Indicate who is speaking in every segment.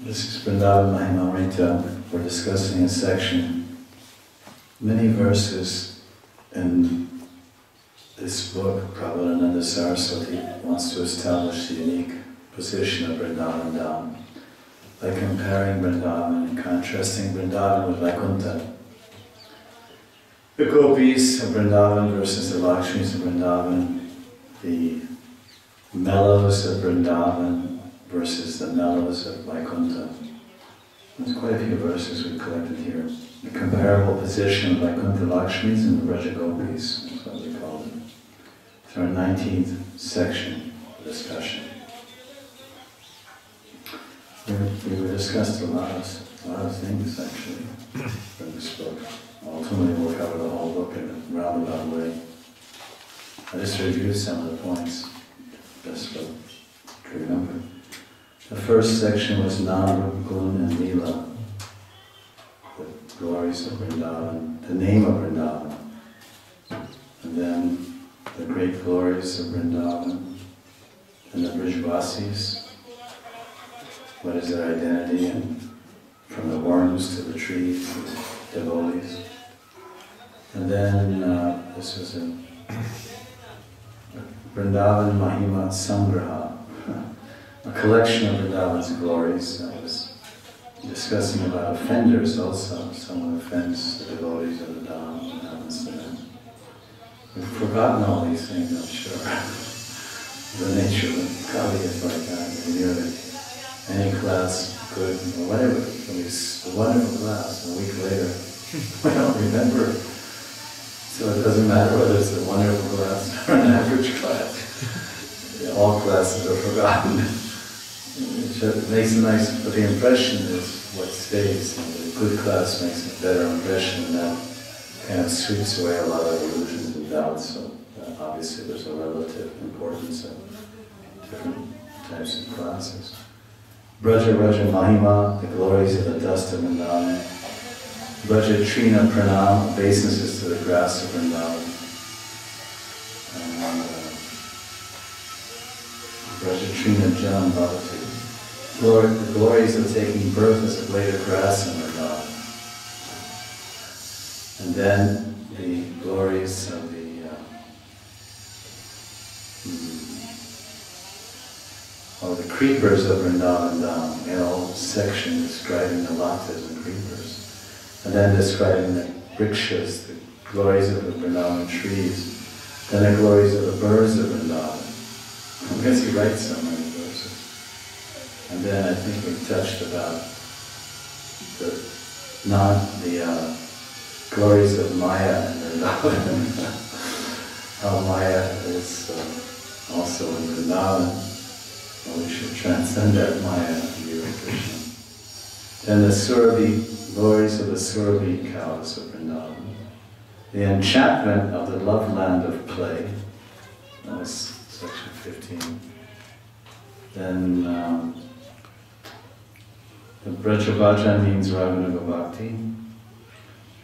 Speaker 1: This is Vrndavana Mahimamrta. We're discussing a section, many verses in this book. Prabhupada Saraswati wants to establish the unique position of Vrindavan Dham by comparing Vrindavan and contrasting Vrindavan with Vaikuntha. The gopis of Vrindavan versus the Lakshmis of Vrindavan, the mellows of Vrindavan versus the mellows of Vaikuntha. There's quite a few verses we collected here. The comparable position of Vaikuntha Lakshmis and the Braja Gopis, is what we call it. It's our 19th section of discussion. We discussed a lot of things actually from this book. Ultimately we'll cover the whole book in a roundabout way. I just reviewed some of the points, just to remember. The first section was Nam, Gun and Leela, the glories of Vrindavan, the name of Vrindavan, and then the great glories of Vrindavan, and the Brijvasis, what is their identity, and from the worms to the trees to the devotees. And then this was a Vrndavana Mahimamrta, a collection of Vrindavan's glories. I was discussing about offenders also. Someone offends the devotees of the Dham, what happens to them. We've forgotten all these things, I'm sure. The nature of Kali is like that. We knew that any class could, or whatever, a wonderful class, a week later, we don't remember. So it doesn't matter whether it's a wonderful class or an average class. All classes are forgotten. It makes a nice, but the impression is what stays. And the good class makes a better impression, and that kind of sweeps away a lot of illusions and doubts. So obviously there's a relative importance of different types of classes. Braja Mahima, the glories of the dust of Vrindavan. Braja Trina Pranam, obeisances to the grass of Vrindavan. And Braja Trina Jam Bhavati. The glories of taking birth as a blade of grass in Vrindavan. And then the glories of the creepers of Vrindavan Dham, a whole section describing the latas and creepers. And then describing the vrikshas, the glories of the Vrindavan trees. Then the glories of the birds of Vrindavan. I guess he writes so many verses. And then I think we touched about the glories of Maya and Vrindavan. How Maya is also in Vrindavan. Well, we should transcend that Maya view of Krishna. Then the Surabhi, glories of the Surabhi cows of Vrindavan. The enchantment of the love land of play. That was section 15. Then the Brajavaja means Raghunaga Bhakti.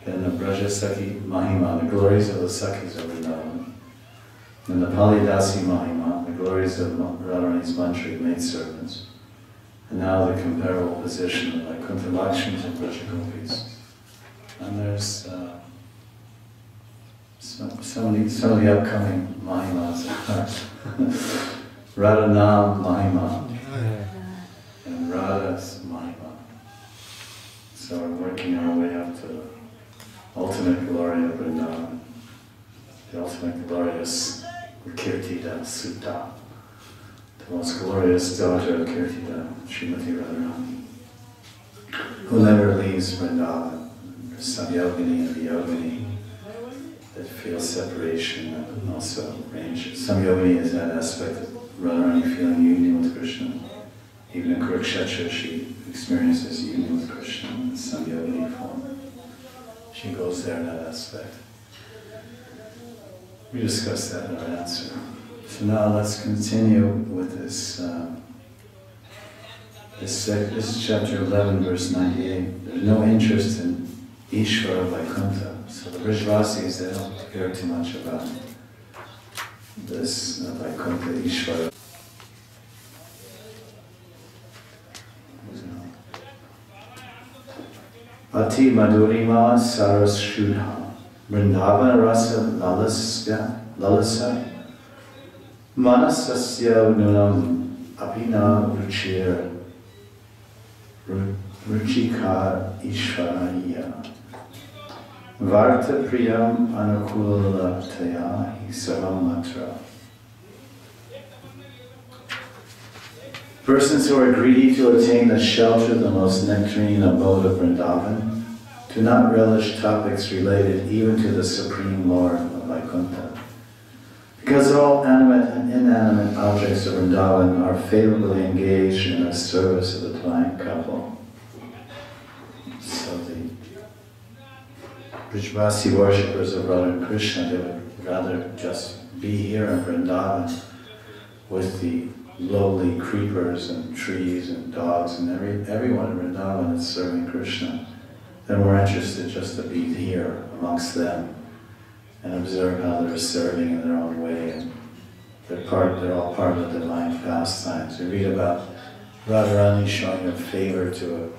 Speaker 1: Then the Braja Sakhi Mahima, the glories of the Sakhis of Vrindavan. And the Palidasi Mahima, the glories of Radharani's Mantri maidservants. And now the comparable position of Vaikuntha Lakshmis and Braja Gopis. And there's some of the upcoming Mahimas are Radhanam Mahima and Radha's Mahima. So we're working our way up to the ultimate glory of Vrindavan. The ultimate glory is Kirtida Sutta, the most glorious daughter of Kirtida, Srimati Radharani, who never leaves Vrindavan. There's some yogini and viyogini that feel separation and also range. Some yogini is that aspect of Radharani feeling union with Krishna. Even in Kurukshetra she experiences union with Krishna in some yogini form. She goes there in that aspect. We discussed that in our answer. So now let's continue with this. This is chapter 11, verse 98. There's no interest in Ishvara Vaikuntha. So the Brijvasis, they don't care too much about this Vaikuntha Ishvara. Ati madurima saras shudha, Vrndavana rasa lalasa, manasasya nunam apina ruchir, ruchika ishvaraya. Varta priyam anukulataya hi savam. Persons who are greedy to attain the shelter, the most nectarine abode of Vrindavan, do not relish topics related even to the Supreme Lord of Vaikuntha. Because all animate and inanimate objects of Vrindavan are favorably engaged in the service of the divine couple. So the Brijvasi worshippers of Radha and Krishna, they would rather just be here in Vrindavan with the lowly creepers and trees and dogs and everyone in Vrindavan is serving Krishna. They're more interested just to be here amongst them and observe how they're serving in their own way. And they're all part of the divine pastimes. We read about Radharani showing a favor to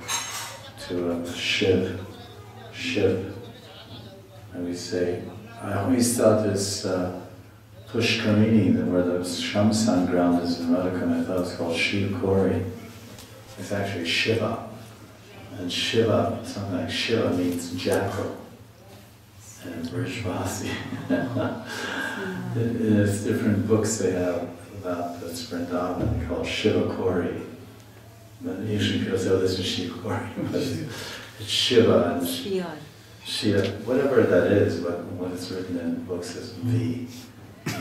Speaker 1: a ship. And we say, I always thought this Pushkarini, where the Shamsan ground is in Radhakund, I thought it was called Shiv Kori. It's actually Shiva. And Shiva, something like Shiva means jackal. And Vrishvasi. There's different books they have about this Vrindavan, they call it Shiva Kori. But usually people say, oh, this is Shiva Kori. But it's Shiva and Shiva, whatever that is, but what is written in books is V.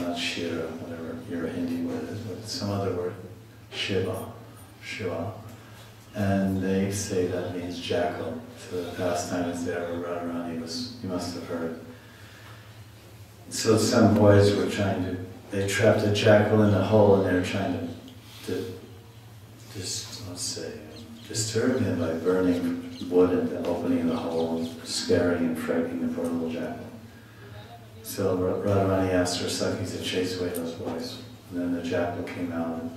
Speaker 1: Not Shira, whatever your Hindi word is, but some other word, Shiva. And they say that means jackal. So the pastime is there where Radharani was, you must have heard. So some boys were they trapped a jackal in a hole and they were trying to disturb him by burning wood at the opening of the hole, scaring and frightening the poor little jackal. So Radharani asked her Sakhi to chase away those boys. And then the jackal came out and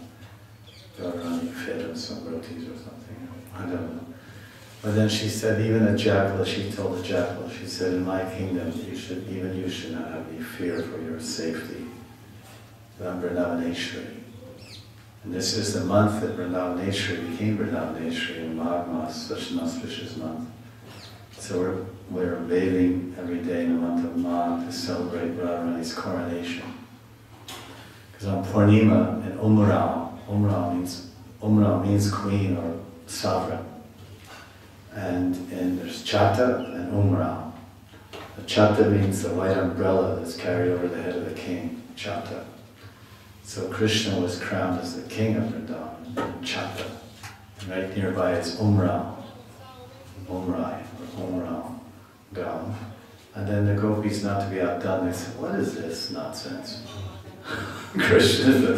Speaker 1: Radharani fed him some rotis or something. I don't know. But then she said, even a jackal, she told the jackal, she said, in my kingdom, you should not have any fear for your safety. I'm Vrndavaneshwari. And this is the month that Vrndavaneshwari became Vrndavaneshwari in Magh Mas, such an auspicious month. So we're bathing every day in the month of Magh to celebrate Radharani's coronation. Because on Purnima and Umrao means queen or sovereign. And there's Chata and Umrao. The Chata means the white umbrella that's carried over the head of the king, Chata. So Krishna was crowned as the king of Vrindavan, Chata. And right nearby is Umrao, Umrai, or Umrao, Gao. And then the gopis, not to be outdone, they said, what is this nonsense? Krishna is the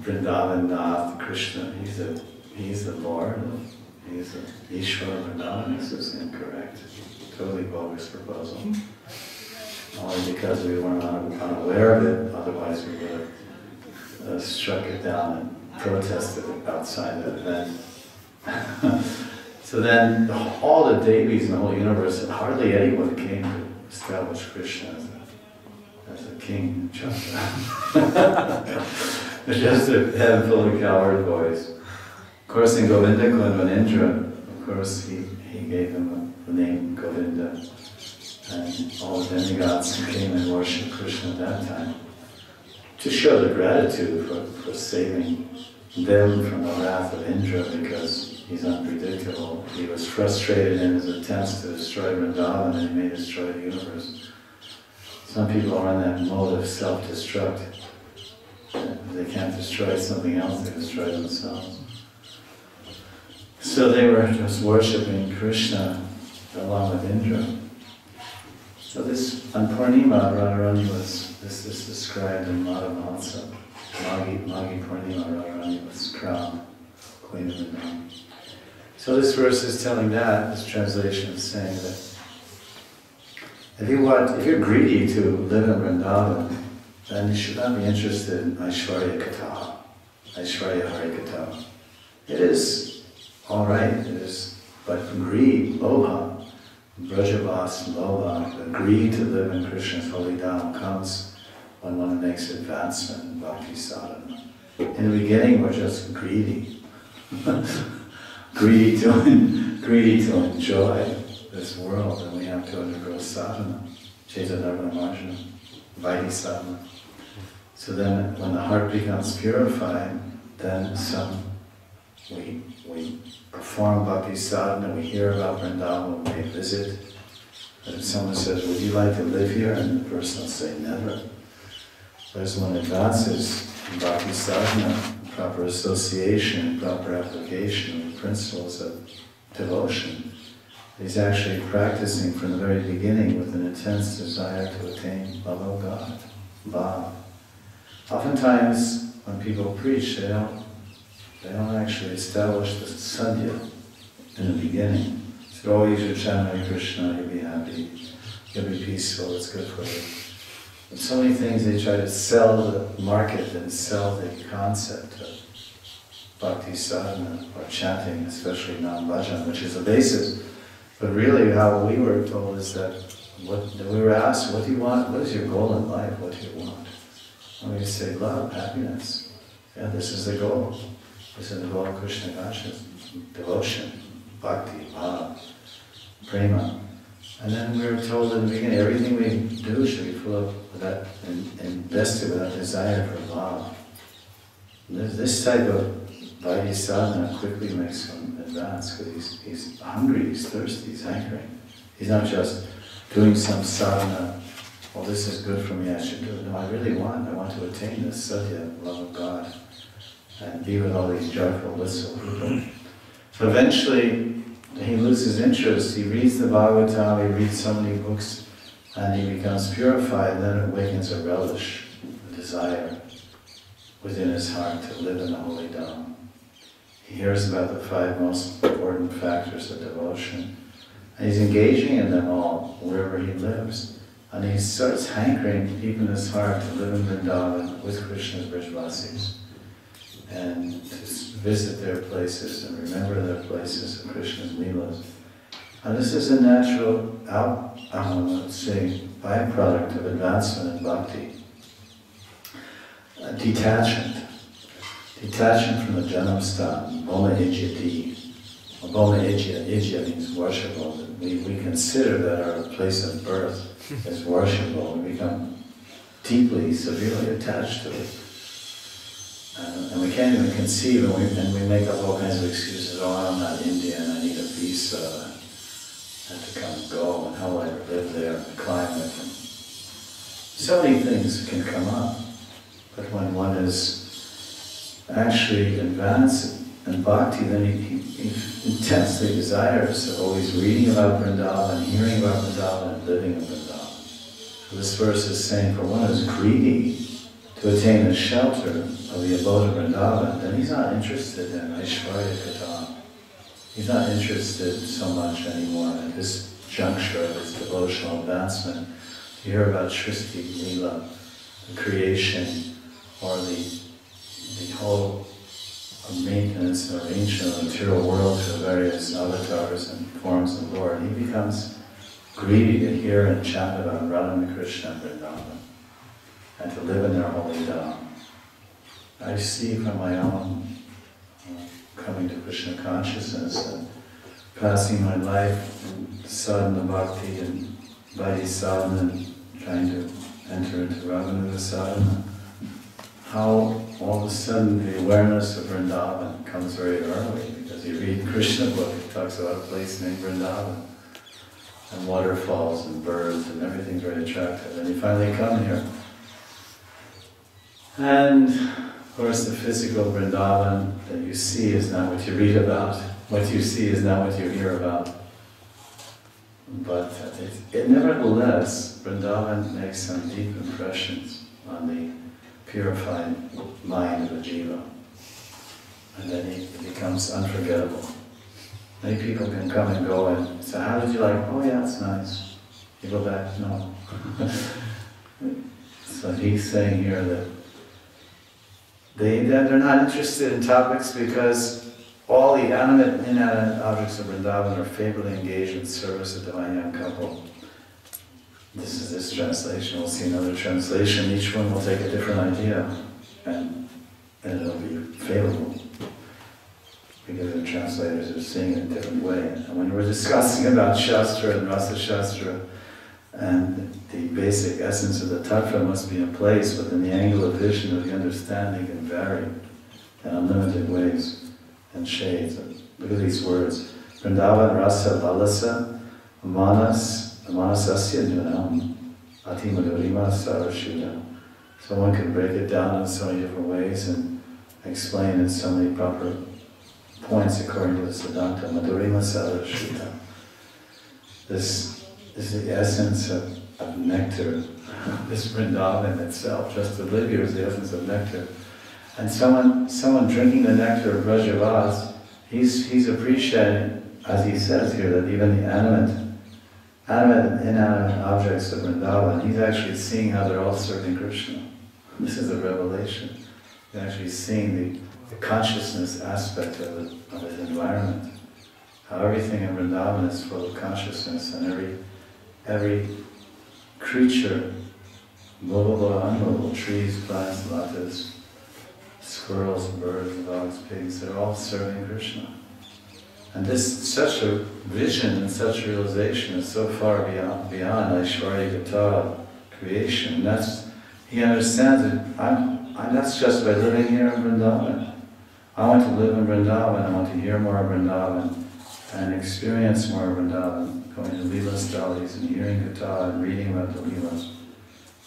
Speaker 1: Vrindavan Nath, Krishna, he's the Lord, he's the Ishwar Vrindavan. This is incorrect. Totally bogus proposal. Only because we weren't unaware of it, otherwise we would have struck it down and protested it outside the event. So then all the Devis in the whole universe, hardly anyone came to establish Krishna as a king. Just a handful of coward boys. Of course, in Govinda Kund, when Indra, of course, he gave him the name Govinda. And all the demigods came and worshipped Krishna at that time to show the gratitude for saving them from the wrath of Indra, because he's unpredictable. He was frustrated in his attempts to destroy Vrindavan, and he may destroy the universe. Some people are in that mode of self-destruct. If they can't destroy something else, they destroy themselves. So they were just worshipping Krishna along with Indra. So this, on Purnima, Radharani this is described in Madhava Mahotsav. Maghi Purnima, Radharani was crowned Queen of Vrindavan. So this verse is telling that, this translation is saying that if you're greedy to live in Vrindavan, then you should not be interested in Aishwarya Katha, Aishwarya Harikatha. It is all right, it is, but greed, lobha, Vrajavas Lobha, the greed to live in Krishna's holy dham, comes when one makes advancement in bhakti sadhana. In the beginning, we're just greedy. greedy to enjoy this world, and we have to undergo sadhana, Vrndavana Mahimamrta, Vaidhi sadhana. So then, when the heart becomes purified, then we perform bhakti sadhana, we hear about Vrindavan, we visit. And if someone says, would you like to live here? And the person will say, never. But as one advances in bhakti sadhana, proper association, proper application of the principles of devotion, he's actually practicing from the very beginning with an intense desire to attain love of God, bhav. Oftentimes, when people preach, they don't actually establish the sadhya in the beginning. So always you chant Hare Krishna, you'll be happy, you'll be peaceful, it's good for you. But so many things they try to sell the market and sell the concept of bhakti sadhana or chanting, especially nam-bhajan, which is the basis. But really how we were told is that we were asked, what do you want? What is your goal in life? What do you want? And we say love, happiness. Yeah, this is the goal. This is the goal of Krishna consciousness, devotion, bhakti, bhav, prema. And then we were told in the beginning, everything we do should be full of that, and invested with that desire for bhav. This type of Vaidhi sadhana quickly makes him advance, because he's hungry, he's thirsty, he's hankering. He's not just doing some sadhana, well, this is good for me, I should do it. No, I want to attain this sadhya, love of God, and be with all these joyful, blissful people. So eventually, he loses interest, he reads the Bhagavatam, he reads so many books, and he becomes purified, and then it awakens a relish, a desire within his heart to live in the holy dham. He hears about the 5 most important factors of devotion, and he's engaging in them all wherever he lives. And he starts hankering deep in his heart to live in Vrindavan with Krishna's Vrajavasis, and to visit their places and remember their places of Krishna's Leelas. And this is a natural byproduct of advancement in bhakti. Detachment from the janamstan, bhoma ijyati. Bhoma ijya means worshipable. We consider that our place of birth is worshipable. We become deeply, severely attached to it. And we can't even conceive, and we make up all kinds of excuses. Oh, I'm not Indian, I need a visa, I have to come and go, and how will I live there, and the climate, and so many things can come up. But when one is actually advanced in bhakti, then he intensely desires to always reading about Vrindavan, hearing about Vrindavan, and living in Vrindavan. So this verse is saying, for one who's greedy to attain the shelter of the abode of Vrindavan, then he's not interested in Aishwarya Katha. He's not interested so much anymore at this juncture of his devotional advancement to hear about Srishti Leela, the creation, or the whole maintenance and arrangement of the material world through the various avatars and forms of the Lord. He becomes greedy to hear and chant about Radha Krishna and Vrindavan, and to live in their holy dham. I see from my own coming to Krishna consciousness and passing my life in sadhana bhakti and vaidhi sadhana and trying to enter into Raghunuga sadhana, how all of a sudden the awareness of Vrindavan comes very early, because you read Krishna book, it talks about a place named Vrindavan, and waterfalls and birds and everything's very attractive, and you finally come here. And of course the physical Vrindavan that you see is not what you read about. What you see is not what you hear about. But nevertheless, Vrindavan makes some deep impressions on the purified mind of a jiva. And then it becomes unforgettable. Many people can come and go and say, how did you like? Oh yeah, it's nice. You go back? No. So he's saying here that they're not interested in topics because all the animate and inanimate objects of Vrindavan are favorably engaged in service of divine young couple. This is this translation. We'll see another translation. Each one will take a different idea, and it'll be favorable, because the translators are seeing it a different way. And when we're discussing about Shastra and Rasa Shastra, and the basic essence of the tattva must be in place, but then the angle of vision of the understanding can vary in unlimited ways and shades. Look at these words. Vrindavan rasa balasa manasasya nunam ati madhurima sarashuda. So one can break it down in so many different ways and explain in so many proper points according to the Siddhanta. Madhurima sarashuda. This is the essence of nectar. This Vrindavan itself, just to live here, is the essence of nectar. And someone drinking the nectar of Brajavas, he's appreciating, as he says here, that even the animate and inanimate objects of Vrindavan, he's actually seeing how they're all serving Krishna. This is a revelation. He's actually seeing the consciousness aspect of his environment. How everything in Vrindavan is full of consciousness, and every creature, movable or unmovable, trees, plants, latas, squirrels, birds, dogs, pigs, they're all serving Krishna. And such a vision and such realization is so far beyond Aishwarya Gata, creation. He understands it. That's just by living here in Vrindavan. I want to live in Vrindavan, I want to hear more of Vrindavan and experience more of Vrindavan, going to Leela Stalis and hearing Gata and reading about the Leelas.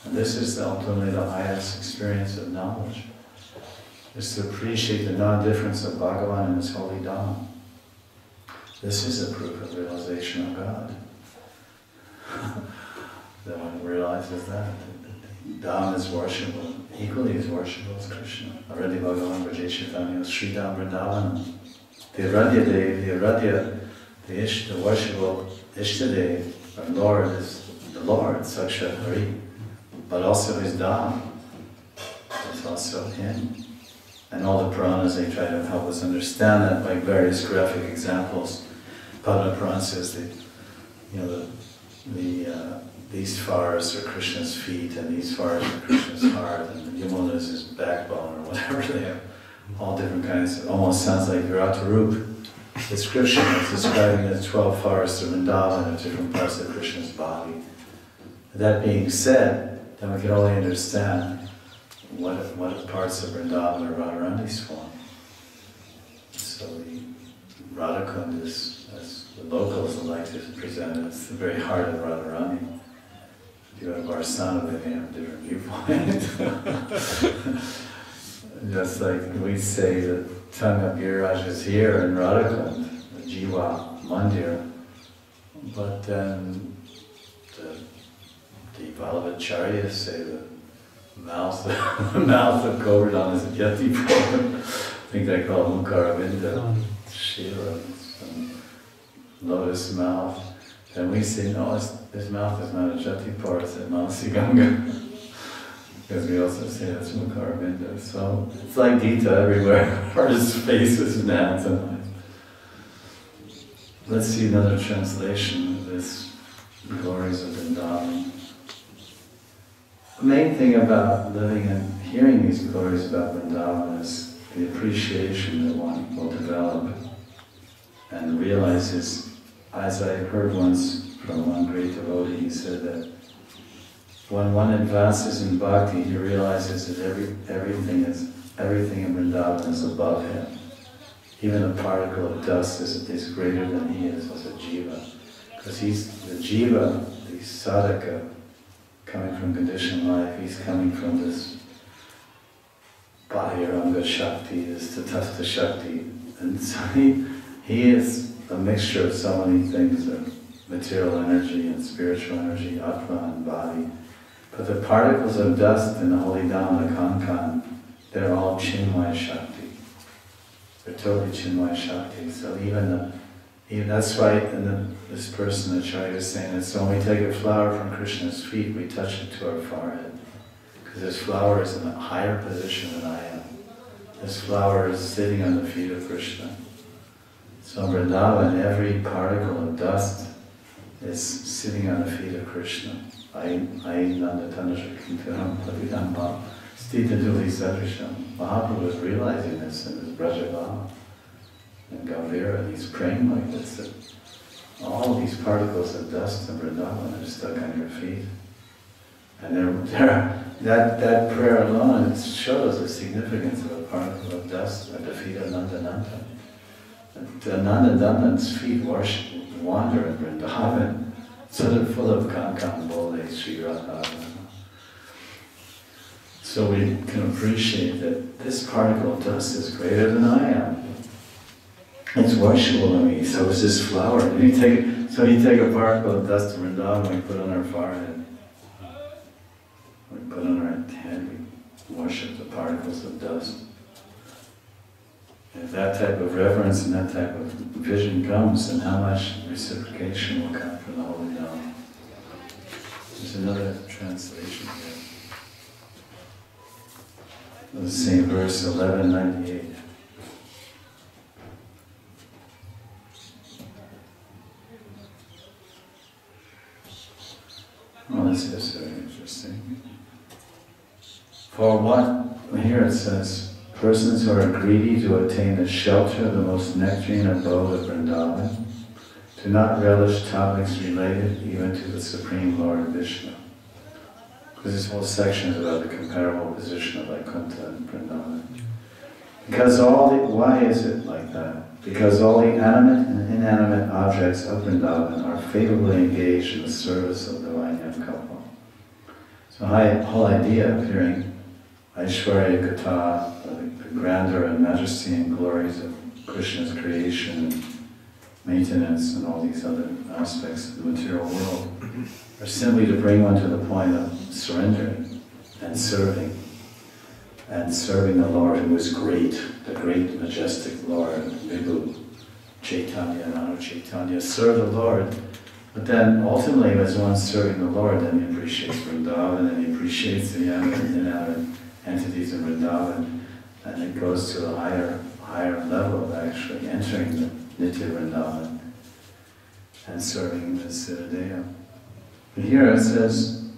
Speaker 1: And this is ultimately the highest experience of knowledge, is to appreciate the non-difference of Bhagavan and his holy Dham. This is a proof of realization of God. That one realizes that Dham is worshipable, equally as worshipable as Krishna. Already Bhagavan Vrajeshitanya, Sri Dham Vrindavanam. The Aradhya, the worshipable Ishtadev, our Lord, is the Lord, Sakshat Hari, but also his Dham is also him. And all the Puranas, they try to help us understand that by various graphic examples. Padma Purana says that, these flowers are Krishna's feet, and these flowers are Krishna's heart, and the Yamuna is his backbone, or whatever they have. All different kinds. It almost sounds like Viratarup description of describing the 12 forests of Vrindavan and different parts of Krishna's body. That being said, then we can only understand what parts of Vrindavan are Radharani's form. So the Radhakund is, as the locals like to present it, it's the very heart of Radharani. If you go to Varsana, they may have a different viewpoint. Just like we say the tongue of Giriraj is here in Radhakund, the Jiva Mandir, but then the Vallabhacharyas say the mouth of Govardhan is a Yatipur. I think they call it Mukaravinda, Shiva, lotus mouth. And we say, no, his mouth is not a Jatipur, it's a Manasi-ganga. Because we also say that's Mukaravinda. So it's like Gita everywhere, or his faces and hands and eyes. Let's see another translation of this glories of Vrindavan. The main thing about living and hearing these glories about Vrindavan is the appreciation that one will develop and realizes, as I heard once from one great devotee, he said that when one advances in bhakti, he realizes that everything in Vrindavan is above him. Even a particle of dust is greater than he is as a jiva. Because he's the jiva, the sadhaka, coming from conditioned life, he's coming from this Bahiranga Shakti, this Tatastha Shakti. And so he is a mixture of so many things, of material energy and spiritual energy, Atma and body. But the particles of dust in the holy Dham, the Kankan, they're all Chinmaya Shakti. They're totally Chinmaya Shakti. So even that's why this person, the Acharya, is saying that so when we take a flower from Krishna's feet, we touch it to our forehead. Because this flower is in a higher position than I am. This flower is sitting on the feet of Krishna. So in Vrindavan, every particle of dust is sitting on the feet of Krishna. Mahaprabhu was realizing this in his Brajavana. And Gavira, and he's praying like this, that all these particles of dust in Vrindavan are stuck on your feet. And that prayer alone, it shows the significance of a particle of dust at the feet of Nandananda. Nandananda's feet wander in Vrindavan, so they're full of Kankan, Bole, Sri Radha. So we can appreciate that this particle of dust is greater than I am. It's worshipful to me, so is this flower. And you take a particle of dust to Vrindavan, we put on our forehead. We put on our head, we worship the particles of dust. If that type of reverence and that type of vision comes, then how much reciprocation will come from the Holy Name? There's another translation here. The same verse, 1198. Oh, this is very interesting. For what, here it says, persons who are greedy to attain the shelter of the most nectarine abode of Vrindavan do not relish topics related even to the Supreme Lord Vishnu. Because this whole section is about the comparable position of Vaikuntha and Vrindavan. Why is it like that? Because all the animate and inanimate objects of Vrindavan are favorably engaged in the service of the Vainyam Kalpa. So the whole idea of hearing Aishwarya Katha, the grandeur and majesty and glories of Krishna's creation and maintenance and all these other aspects of the material world, are simply to bring one to the point of surrendering and serving the Lord who is great, the great majestic Lord, Vibhu, Chaitanya, Nano Chaitanya. Serve the Lord, but then ultimately as one's serving the Lord, then he appreciates Vrindavan and he appreciates the animate and inanimate entities in Vrindavan, and it goes to a higher level of actually entering the Nitya Vrindavan and serving the Siddhadeya. But here it says,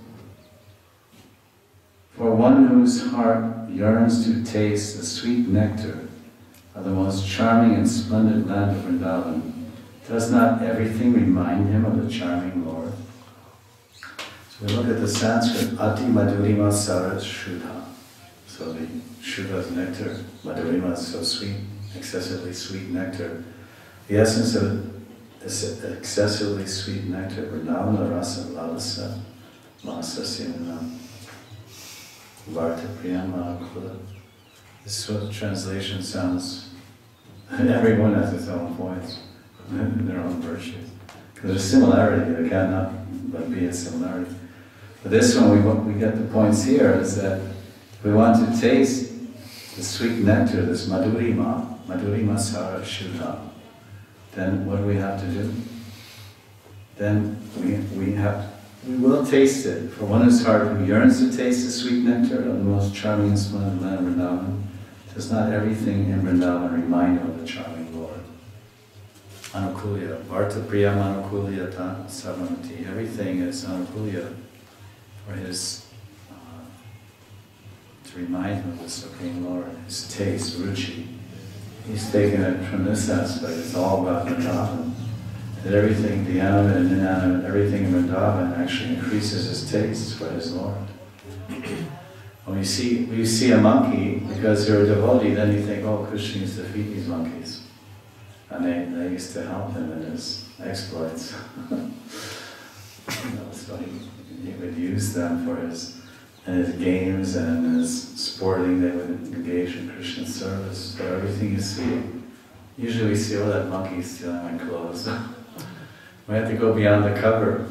Speaker 1: for one whose heart yearns to taste the sweet nectar of the most charming and splendid land of Vrindavan, does not everything remind him of the charming Lord? So we look at the Sanskrit, Ati Madhurima Sarat Shuddha. So the Shuddha's nectar, Madhurima is so sweet, excessively sweet nectar. The essence of this excessively sweet nectar, Vrndavana Rasa Lalasa Mahasasya Varta Priyama Kula. This sort of translation sounds, everyone has its own points, their own virtues. Because there's similarity, there cannot but be a similarity. But this one, we get the points here, is that if we want to taste the sweet nectar, this Madhurima Sara Shuddha, then what do we have to do? Then we will taste it. For one whose heart who yearns to taste the sweet nectar of the most charming and splendid land of Vrindavan, does not everything in Vrindavan remind him of the charming Lord? Anukulya, Varta Priyam Anukulya Savanati. Everything is Anukulya for his, to remind him of the Supreme Lord, his taste, ruchi. He's taken it from this aspect, it's all about Vrindavan. That everything, the animate and inanimate, everything in Vrindavan actually increases his taste for his Lord. When you see a monkey, because you're a devotee, then you think, oh, Krishna used to feed these monkeys. And they used to help him in his exploits. So he would use them for his games and in his sporting, they would engage in Krishna's service. So everything you see, usually we see, oh, that monkey's stealing my clothes. We have to go beyond the cover.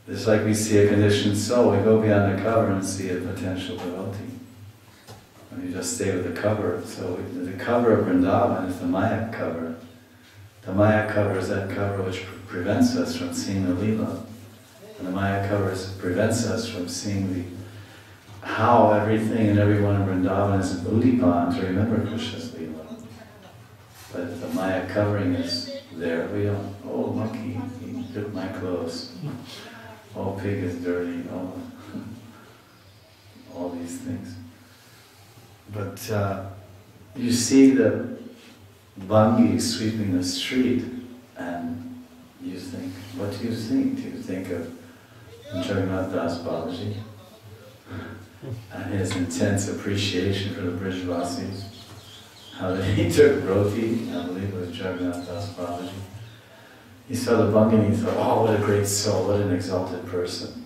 Speaker 1: Just like we see a conditioned soul, we go beyond the cover and see a potential devotee. And we just stay with the cover. So the cover of Vrindavan is the Maya cover. The Maya cover is that cover which prevents us from seeing the Leela. And the Maya cover prevents us from seeing how everything and everyone in Vrindavan is an udipan to remember Krishna's Leela. But the Maya covering is there. We don't, oh monkey, he took my clothes. Oh pig is dirty, oh, all these things. But you see the Bhangi sweeping the street and you think, what do you think? Do you think of Jagannath Das Balaji and his intense appreciation for the Brijvasis? How that he took roti, I believe it was Jagannath Das Balaji. He saw the Bhangi and he thought, oh, what a great soul, what an exalted person.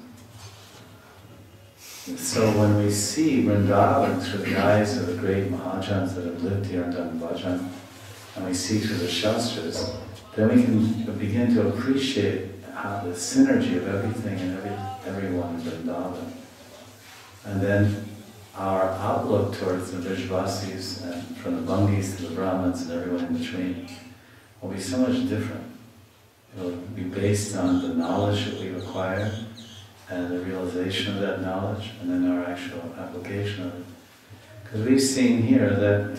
Speaker 1: So when we see Vrindavan through the eyes of the great Mahajans that have lived here and done bhajan, and we see through the Shastras, then we can begin to appreciate how the synergy of everything and everyone in Vrindavan. And then our outlook towards the Vrijvasis and from the Bhangis to the Brahmins and everyone in between will be so much different. It will be based on the knowledge that we've acquired and the realization of that knowledge, and then our actual application of it. Because we've seen here that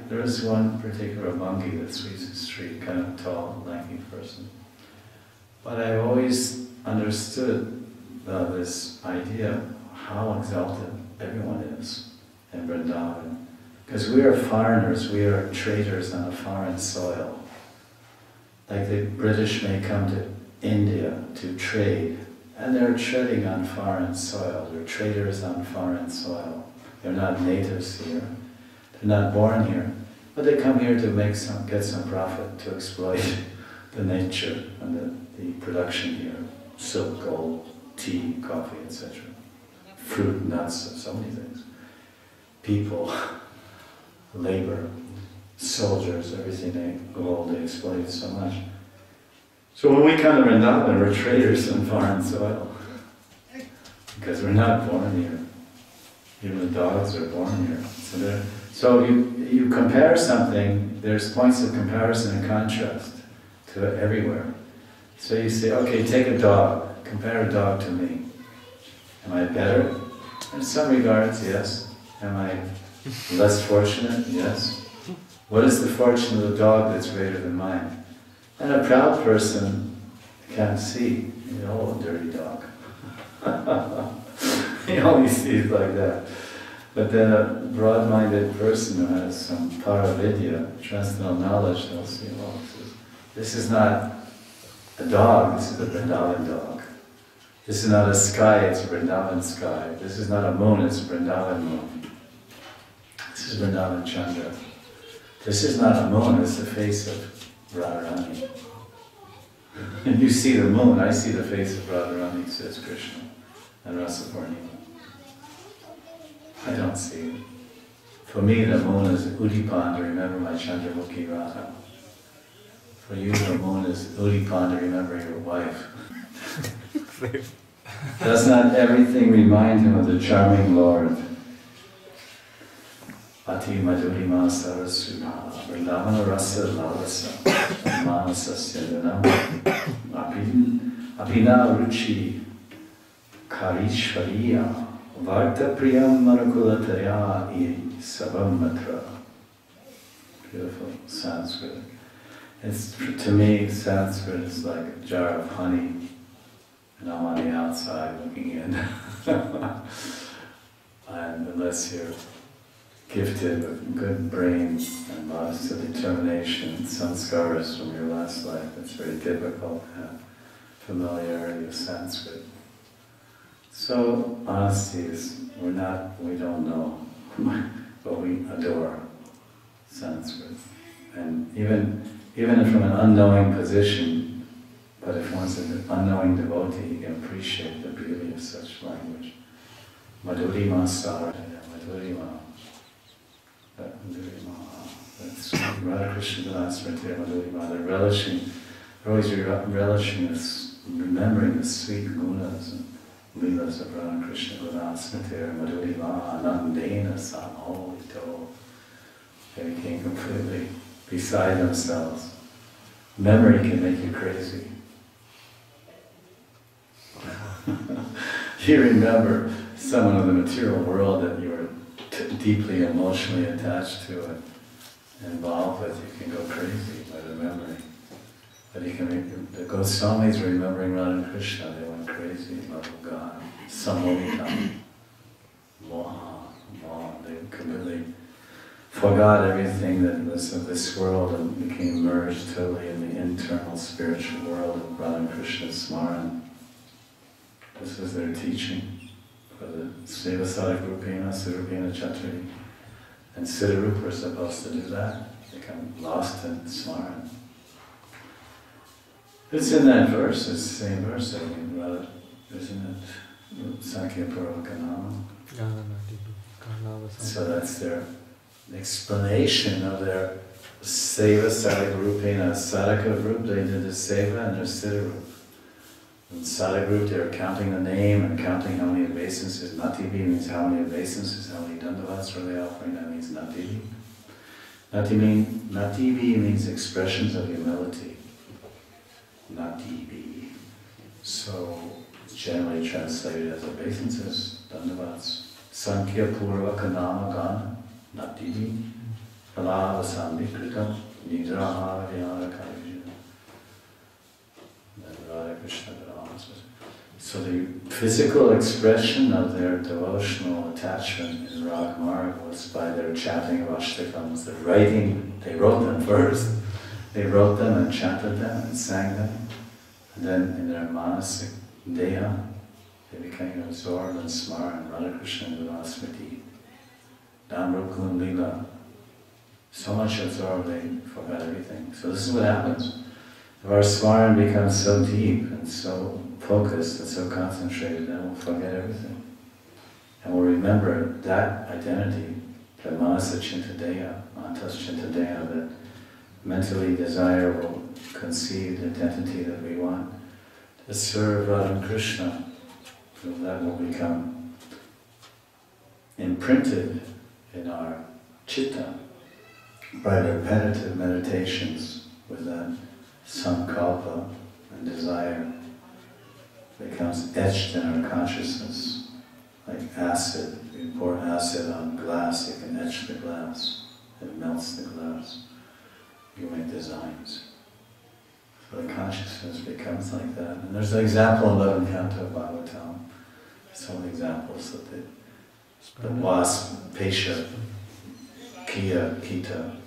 Speaker 1: there is one particular Bhangi that sweeps the street, kind of tall, lanky person. But I've always understood this idea of how exalted everyone is in Vrindavan. Because we are foreigners, we are traders on a foreign soil. Like the British may come to India to trade, and they're treading on foreign soil. They're traders on foreign soil. They're not natives here. They're not born here, but they come here to get some profit, to exploit the nature and the production here: silk, gold, tea, coffee, etc. Fruit, nuts, so many things. People, labor, soldiers, everything they exploit so much. So when we come to Vrindavan, we're traders on foreign soil. Because we're not born here. Even the dogs are born here. So you compare something, there's points of comparison and contrast to it everywhere. So you say, okay, take a dog, compare a dog to me. Am I better? In some regards, yes. Am I less fortunate? Yes. What is the fortune of the dog that's greater than mine? And a proud person can't see, oh, dirty dog. He only sees like that. But then a broad-minded person who has some paravidya, transcendental knowledge, they'll see, well, this is not a dog, this is a Vrindavan dog. This is not a sky, it's a Vrindavan sky. This is not a moon, it's a Vrindavan moon. This is Vrindavan Chandra. This is not a moon, it's the face of Radharani. And you see the moon, I see the face of Radharani, says Krishna, and Rasapurnima. I don't see it. For me, the moon is Udipan to remember my Chandramukhi Radha. For you, the moon is Udipan to remember your wife. Does not everything remind him of the charming Lord? Ati madhurima sarasuna, Vrndavana rasa lalasa, manasasya dhanam, apina ruchi, karishvariya, varta priyam manukulataya I sabam matra. Beautiful Sanskrit. To me, Sanskrit is like a jar of honey, and I'm on the outside looking in. And unless you're gifted with good brains and lots of determination, sanskaras from your last life, it's very difficult to have familiarity with Sanskrit. So honesty is, we don't know, but we adore Sanskrit. And even from an unknowing position, but if one's an unknowing devotee, you can appreciate the beauty of such language. Madhurima Saraya, Madhurima. That's Radha Krishna Smriti Madhurima. They're always relishing this, remembering the sweet gunas and leelas of Radha Krishna Smriti Madhurima Anandena Samholito. They became completely beside themselves. Memory can make you crazy. You remember someone of the material world that you were deeply emotionally attached to, involved with, you can go crazy by remembering. But you can the Goswamis remembering Radha and Krishna, they went crazy in love of God. Some will become they completely forgot everything that was of this world and became merged totally in the internal spiritual world of Radha and Krishna's Smaran. This was their teaching for the Seva Sadhaka-rupena, Surupena Chatri. And Siddharupa are supposed to do that, become lost in Smaran. It's in that verse, it's the same verse, I mean, rather, isn't it? Sankhya Paravakanama. So that's their explanation of their Seva Sadhaka-rupena. Sadhaka group, they did the Seva and their Siddharupa. In Sadhaka group, they were counting the name and counting how many obeisances. Nativi means how many obeisances, how many dandavats were they offering, that means Nativi. Nativi means expressions of humility. Nativi. So it's generally translated as obeisances, dandavats. Sankhya Purvaka Nama Gana, Nativi. Palava Sambhikritam, Nidraha Vyara Karijana. Radha Krishna. So the physical expression of their devotional attachment in Rag Marg was by their chanting of Ashtakams, the writing. They wrote them first. They wrote them and chanted them and sang them. And then in their manasic deha, they became absorbed in Smaran, Radha Krishna Vinasmriti, Namrukun Lila. So much absorbed they forgot everything. So this is what happens. If our Smaran becomes so deep and so focused and so concentrated, then we'll forget everything. And we'll remember that identity, the manasa chintadeya, mantas chintadeya, that mentally desirable, conceived identity that we want to serve Radha and Krishna. So that will become imprinted in our chitta by repetitive meditations with that sankalpa and desire. Becomes etched in our consciousness, like acid. If you pour acid on glass, you can etch the glass. It melts the glass. You make designs. So the consciousness becomes like that. And there's an example in 11th canto of Bhagavatam. So many examples that the wasp, Pesha, Kia, Kita,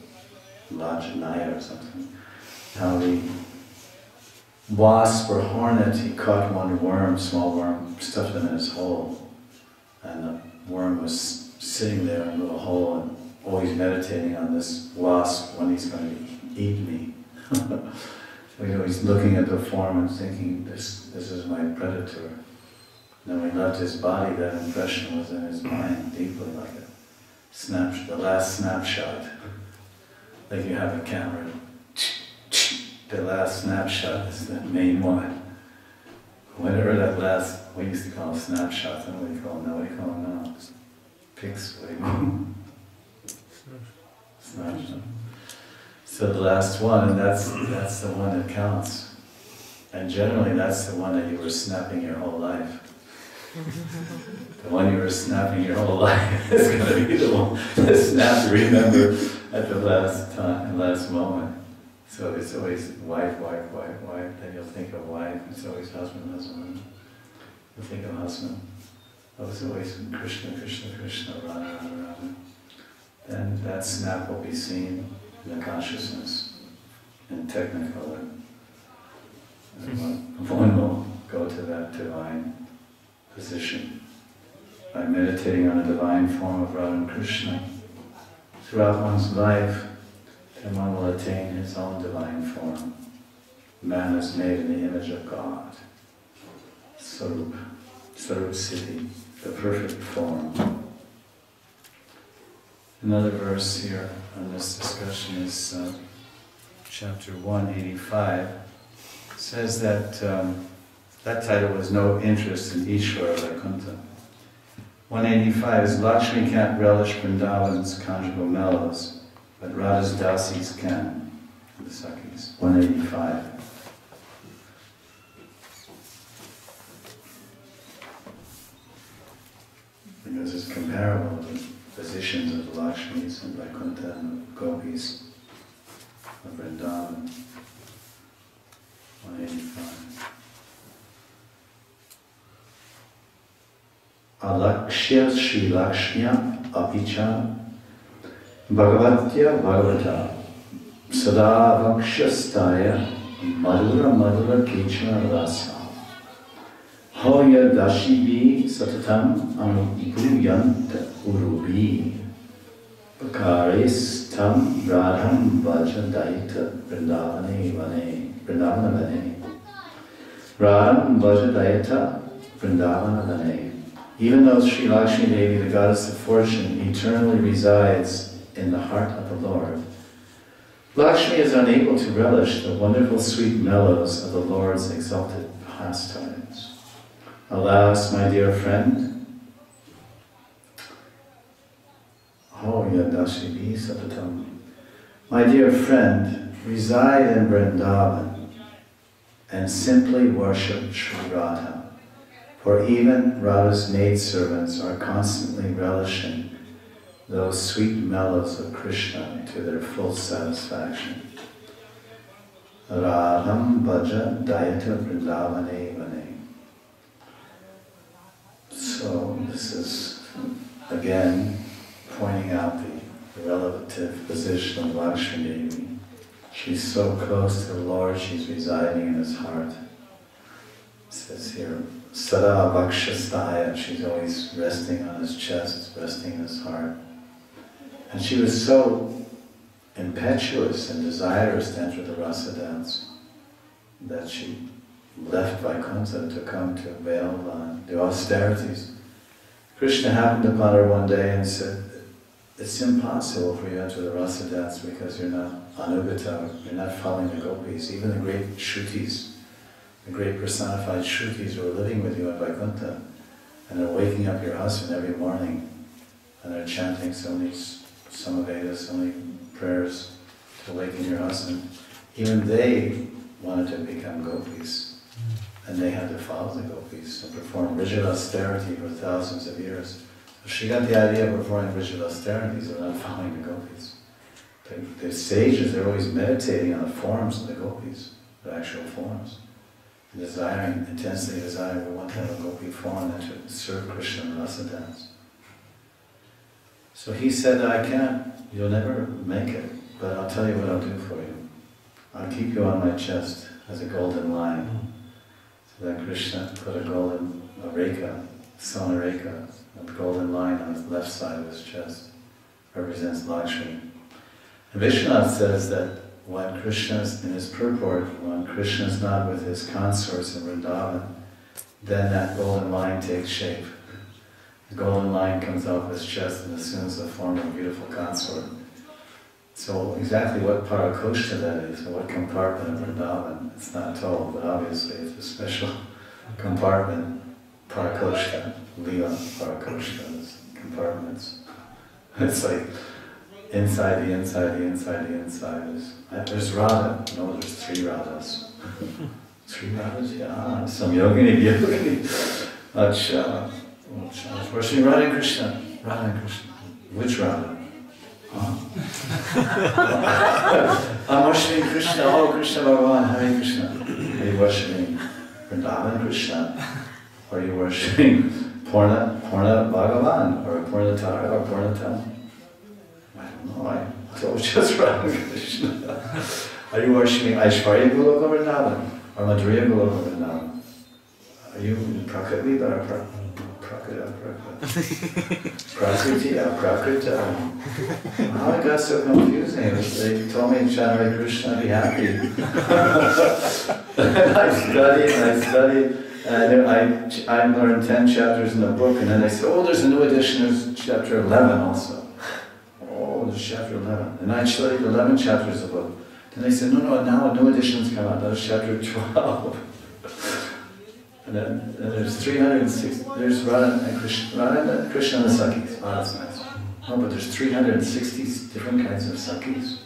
Speaker 1: Lajanaya or something, how the wasp or hornet, he caught one worm, small worm, stuffed him in his hole. And the worm was sitting there in a little hole and always meditating on this wasp, when he's going to eat me. So he's looking at the form and thinking, this is my predator. And then when he left his body, that impression was in his mind deeply, like the last snapshot. Like you have a camera. The last snapshot is the main one. Whenever that last, we used to call them snapshots, and what do you call them now? Pics, what do you call them? Snapshot. So the last one, and that's the one that counts. And generally that's the one that you were snapping your whole life. The one you were snapping your whole life is going to be the one that snap you remember at the last time, last moment. So it's always wife, then you'll think of wife, it's always husband. You'll think of husband. Oh, it's always Krishna, Radha. Then that snap will be seen in the consciousness, in technicolor. And one will go to that divine position by meditating on the divine form of Radha and Krishna. Throughout one's life, then one will attain his own divine form. Man is made in the image of God. Sarup Siddhi, the perfect form. Another verse here on this discussion is chapter 185. It says that that title was No Interest in Ishvara Vaikuntha. 185 is Lakshmi can't relish Vrindavan's conjugal mellows, but Radha's dasis can, the Sakis. 185. Because it's comparable to the positions of the Lakshmis and Vaikuntha and Gopis. 25. Alakshya Sri Lakshya Apicha Bhagavatya Bhagavata Sada Vakshastaya Madhura Madhura Kechana Rasa Hoya Dashibi Satatam Anubhuyant Urubi Bakaris Tam Radham Vajadaita Vrndavana Vane Radham Vajadaita Vrndavana Vane. Even though Sri Lakshmi Devi, the goddess of fortune, eternally resides in the heart of the Lord, Lakshmi is unable to relish the wonderful sweet mellows of the Lord's exalted pastimes. Alas, my dear friend, my dear friend, reside in Vrindavan and simply worship Sri Radha. For even Radha's maidservants are constantly relishing those sweet mellows of Krishna to their full satisfaction. Radham Bhaja Dayata Vrndavane Vane. So this is again pointing out the relative position of Lakshmi Devi. She's so close to the Lord, she's residing in his heart. It says here, Sada Vakshastaya, she's always resting on his chest, resting in his heart. And she was so impetuous and desirous to enter the rasa dance that she left Vaikuntha to come to avail the austerities. Krishna happened upon her one day and said, it's impossible for you to enter the rasa dance because you're not anugata, you're not following the gopis. Even the great Shrutis, the great personified Shrutis who are living with you at Vaikuntha, and they're waking up your husband every morning, and they're chanting so many Samavedas, so many prayers to awaken your husband. Even they wanted to become gopis, and they had to follow the gopis and perform rigid austerity for thousands of years. So she got the idea of performing rigid austerities and not following the gopis. The sages, they're always meditating on the forms of the gopis, the actual forms. Desiring, intensely desiring, we want to have a gopi form and to serve Krishna in rasa dance. So he said, I can't, you'll never make it, but I'll tell you what I'll do for you. I'll keep you on my chest as a golden line. So then Krishna put a golden rekha, Sona rekha, a golden line on his left side of his chest, represents Lakshmi. And Vishwanath says that when Krishna's in his purport, when Krishna's not with his consorts in Vrindavan, then that golden line takes shape. The golden line comes off his chest and assumes the form of a beautiful consort. So exactly what parakoshta that is, or what compartment of Vrindavan, it's not told, but obviously it's a special compartment, parakoshta, lila parakoshta, is compartments. It's like inside the inside, the inside, the inside. There's Radha. No, there's three Radhas. Three Radhas? Yeah. Some yogini. Acha. I was worshiping Radha and Krishna. Radha and Krishna. Which Radha? I'm worshiping Krishna. Oh, Krishna Bhagavan. Hare Krishna. Are you worshiping Vrndavana Krishna? Or are you worshiping Purna Bhagavan? Or Purnatara or Purnatama? No, I told just Radha Krishna. Are you worshipping Aishwarya Goloka Vrindavan or Madhurya Goloka Vrindavan? Are you in Prakriti or Prakriti or Prakrita? How it got so confusing. They told me chant Hare Krishna, be happy. And I studied, and I learned 10 chapters in the book, and then they said, oh, there's a new edition, there's chapter 11 also. There's chapter 11. And I studied 11 chapters of the book. Then they said, no, now a new edition's come out. That's chapter 12. And then there's 360, there's Radha and Krishna and the Sakis. Oh, that's nice. No, but there's 360 different kinds of Sakis.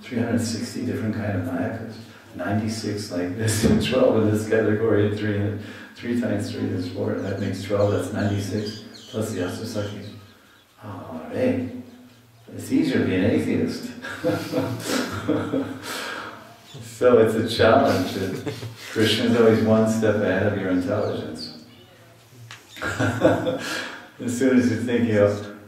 Speaker 1: 360 different kinds of Nayakas. 96 like this, and 12 in this category, and 3 times 3 is 4. That makes 12, that's 96, plus the other Sakis. Oh, right. It's easier to be an atheist. So it's a challenge. Krishna is always one step ahead of your intelligence. As soon as you think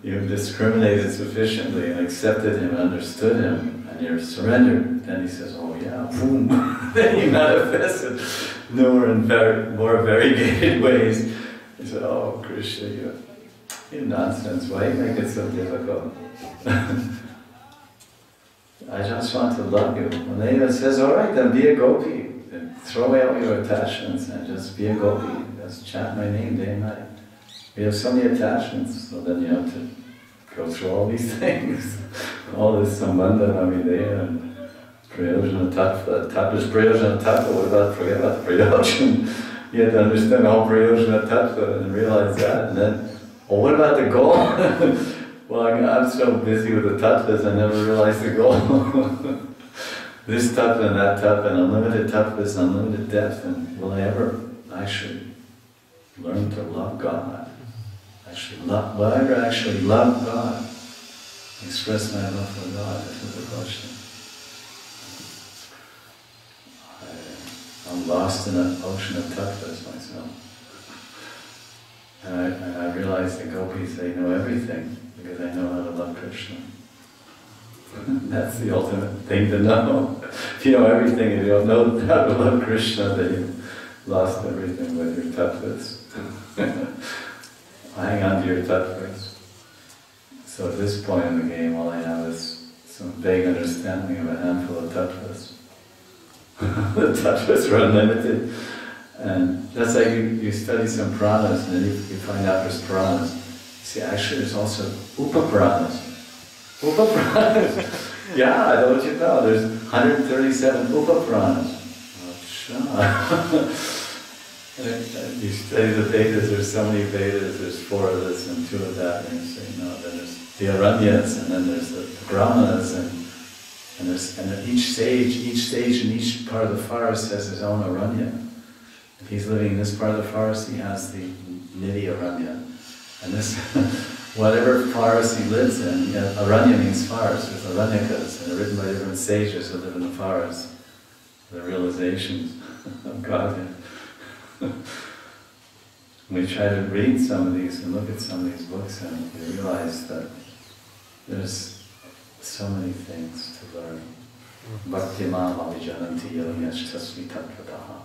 Speaker 1: you've discriminated sufficiently and accepted him, understood him, and you're surrendered, then he says, oh yeah, boom. Then he manifested newer and more variegated ways. He said, oh Krishna, you nonsense, why you make it so difficult? I just want to love you. When Deva says, all right, then be a gopi. Then throw away all your attachments and just be a gopi. Just chant my name day and night. We have so many attachments, so then you have to go through all these things. All this sambandha, namideya, and prayojana tattva. Tattva is prayojana tattva. What about prayojana? You have to understand all prayojana tattva and realize that. And then, well, what about the goal? Well, I'm so busy with the tattvas, I never realized the goal. This tattva and that tattva, and unlimited tattvas, unlimited depth, and will I ever actually learn to love God? Will I ever actually love God? Express my love for God? This is the question. I'm lost in an ocean of tattvas myself. And I realize the gopis, they know everything, because I know how to love Krishna. That's the ultimate thing to know. If you know everything and you don't know how to love Krishna, then you've lost everything with your tattvas. Hang on to your tattvas. So at this point in the game, all I have is some vague understanding of a handful of tattvas. The tattvas are unlimited. And that's like you study some pranas, and then you find out there's pranas. See, actually there's also upapranas. Upapranas! Yeah, don't you know? There's 137 upapranas. You study the Vedas, there's so many Vedas, there's 4 of this and 2 of that, and you say, no, then there's the Aranyas, and then there's the Brahmanas, and each stage in each part of the forest has his own Aranya. If he's living in this part of the forest, he has the Nidhi Aranya. And this, whatever forest he lives in, Aranya means forest, there's Aranyakas, and they're written by different sages who live in the forest. The realizations of Godhead. We try to read some of these and look at some of these books, and we realize that there's so many things to learn. Bhakti mama vijananti yastasmi tattvataha.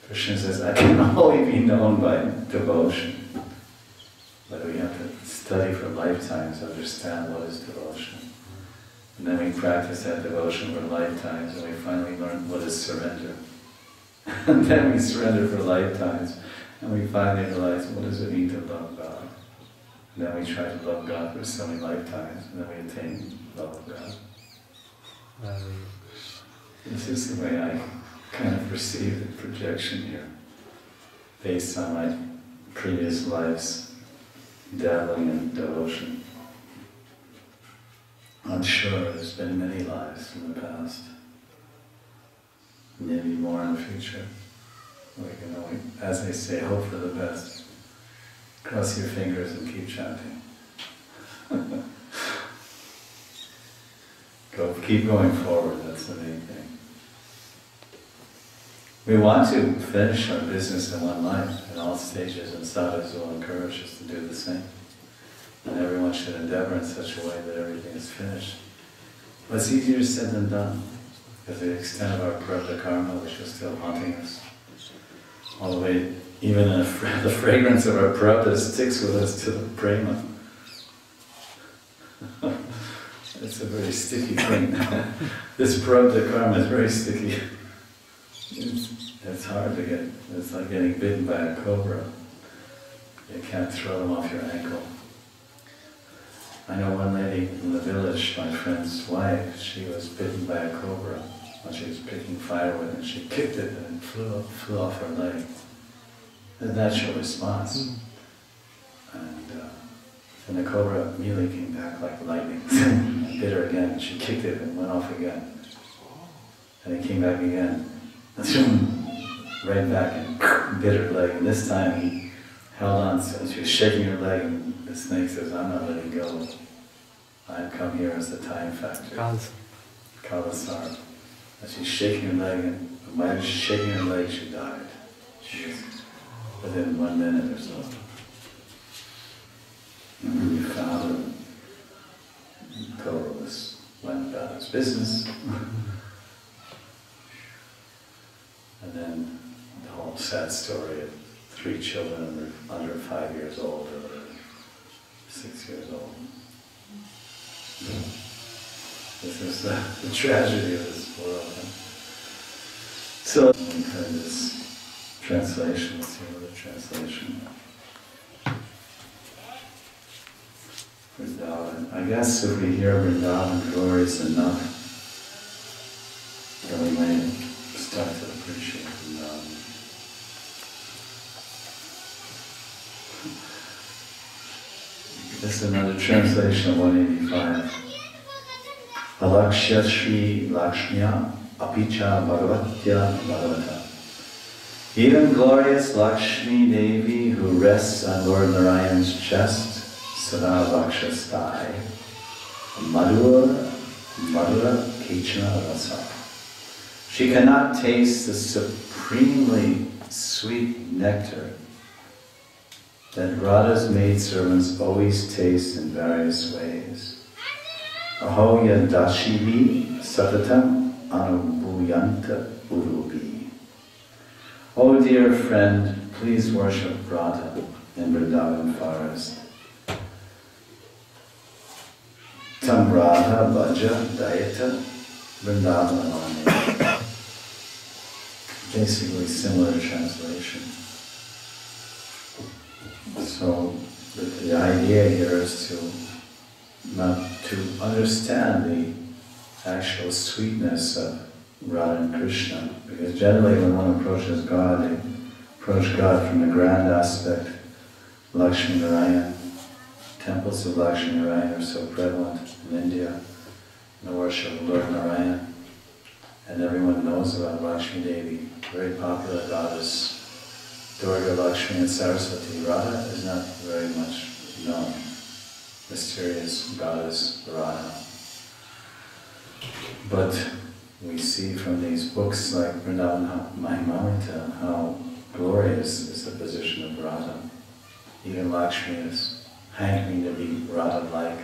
Speaker 1: Krishna says, I can only be known by devotion. But we have to study for lifetimes to understand what is devotion. And then we practice that devotion for lifetimes, and we finally learn what is surrender. And then we surrender for lifetimes, and we finally realize, what does it mean to love God? And then we try to love God for so many lifetimes, and then we attain love of God. This is the way I kind of perceive the projection here, based on my previous lives dabbling in devotion. I'm sure there's been many lives in the past, maybe more in the future. We can only, as they say, hope for the best. Cross your fingers and keep chanting. Keep going forward, that's the main thing. We want to finish our business in one life, in all stages, and sadhus will encourage us to do the same. And everyone should endeavor in such a way that everything is finished. But it's easier said than done, because the extent of our prarabdha karma, which is still haunting us, all the way, even the fragrance of our prarabdha sticks with us to the prema. It's a very sticky thing. This prarabdha karma is very sticky. It's hard to get, it's like getting bitten by a cobra. You can't throw them off your ankle. I know one lady in the village, my friend's wife, she was bitten by a cobra when she was picking firewood, and she kicked it and it flew off her leg. The natural response. And the cobra immediately came back like lightning and bit her again. She kicked it and went off again. And it came back again. Right back and bit her leg. And this time he held on, so she was shaking her leg, and the snake says, I'm not letting go. I've come here as the time factor. Kalasar. As she's shaking her leg, and while she's shaking her leg, she died. She was within 1 minute or so. And the father Kauravas went about his business. And then the whole sad story of 3 children under 5 years old or 6 years old. This is the tragedy of this world. So we've heard this translation, let's see another translation. Vrindavan. I guess if we hear Vrindavan glories enough, then we may start to appreciate Vrindavan. This is another translation of 185. Alakshya Shri Lakshmiya Apicha Bhagavatya Bhagavata. Even glorious Lakshmi Devi who rests on Lord Narayan's chest, Sada Vaksha's thigh, Madhura Kichana Rasa. She cannot taste the supremely sweet nectar that Radha's maidservants always taste in various ways. Aho yadashivi satatam anubhuyanta urubi. Oh dear friend, please worship Radha in Vrindavan forest. Tam Radha Bhaja Dayata Vrndavana Mahimamrta. Basically similar translation. So the idea here is to understand the actual sweetness of Radha and Krishna, because generally when one approaches God, they approach God from the grand aspect. Lakshmi Narayan, temples of Lakshmi Narayan are so prevalent in India, in the worship of Lord Narayan, and everyone knows about Lakshmi Devi, very popular goddess. Durga, Lakshmi and Saraswati. Radha is not very much known. Mysterious goddess Radha. But we see from these books like Vrndavana Mahimamrta how glorious is the position of Radha. Even Lakshmi is hankering to be Radha-like,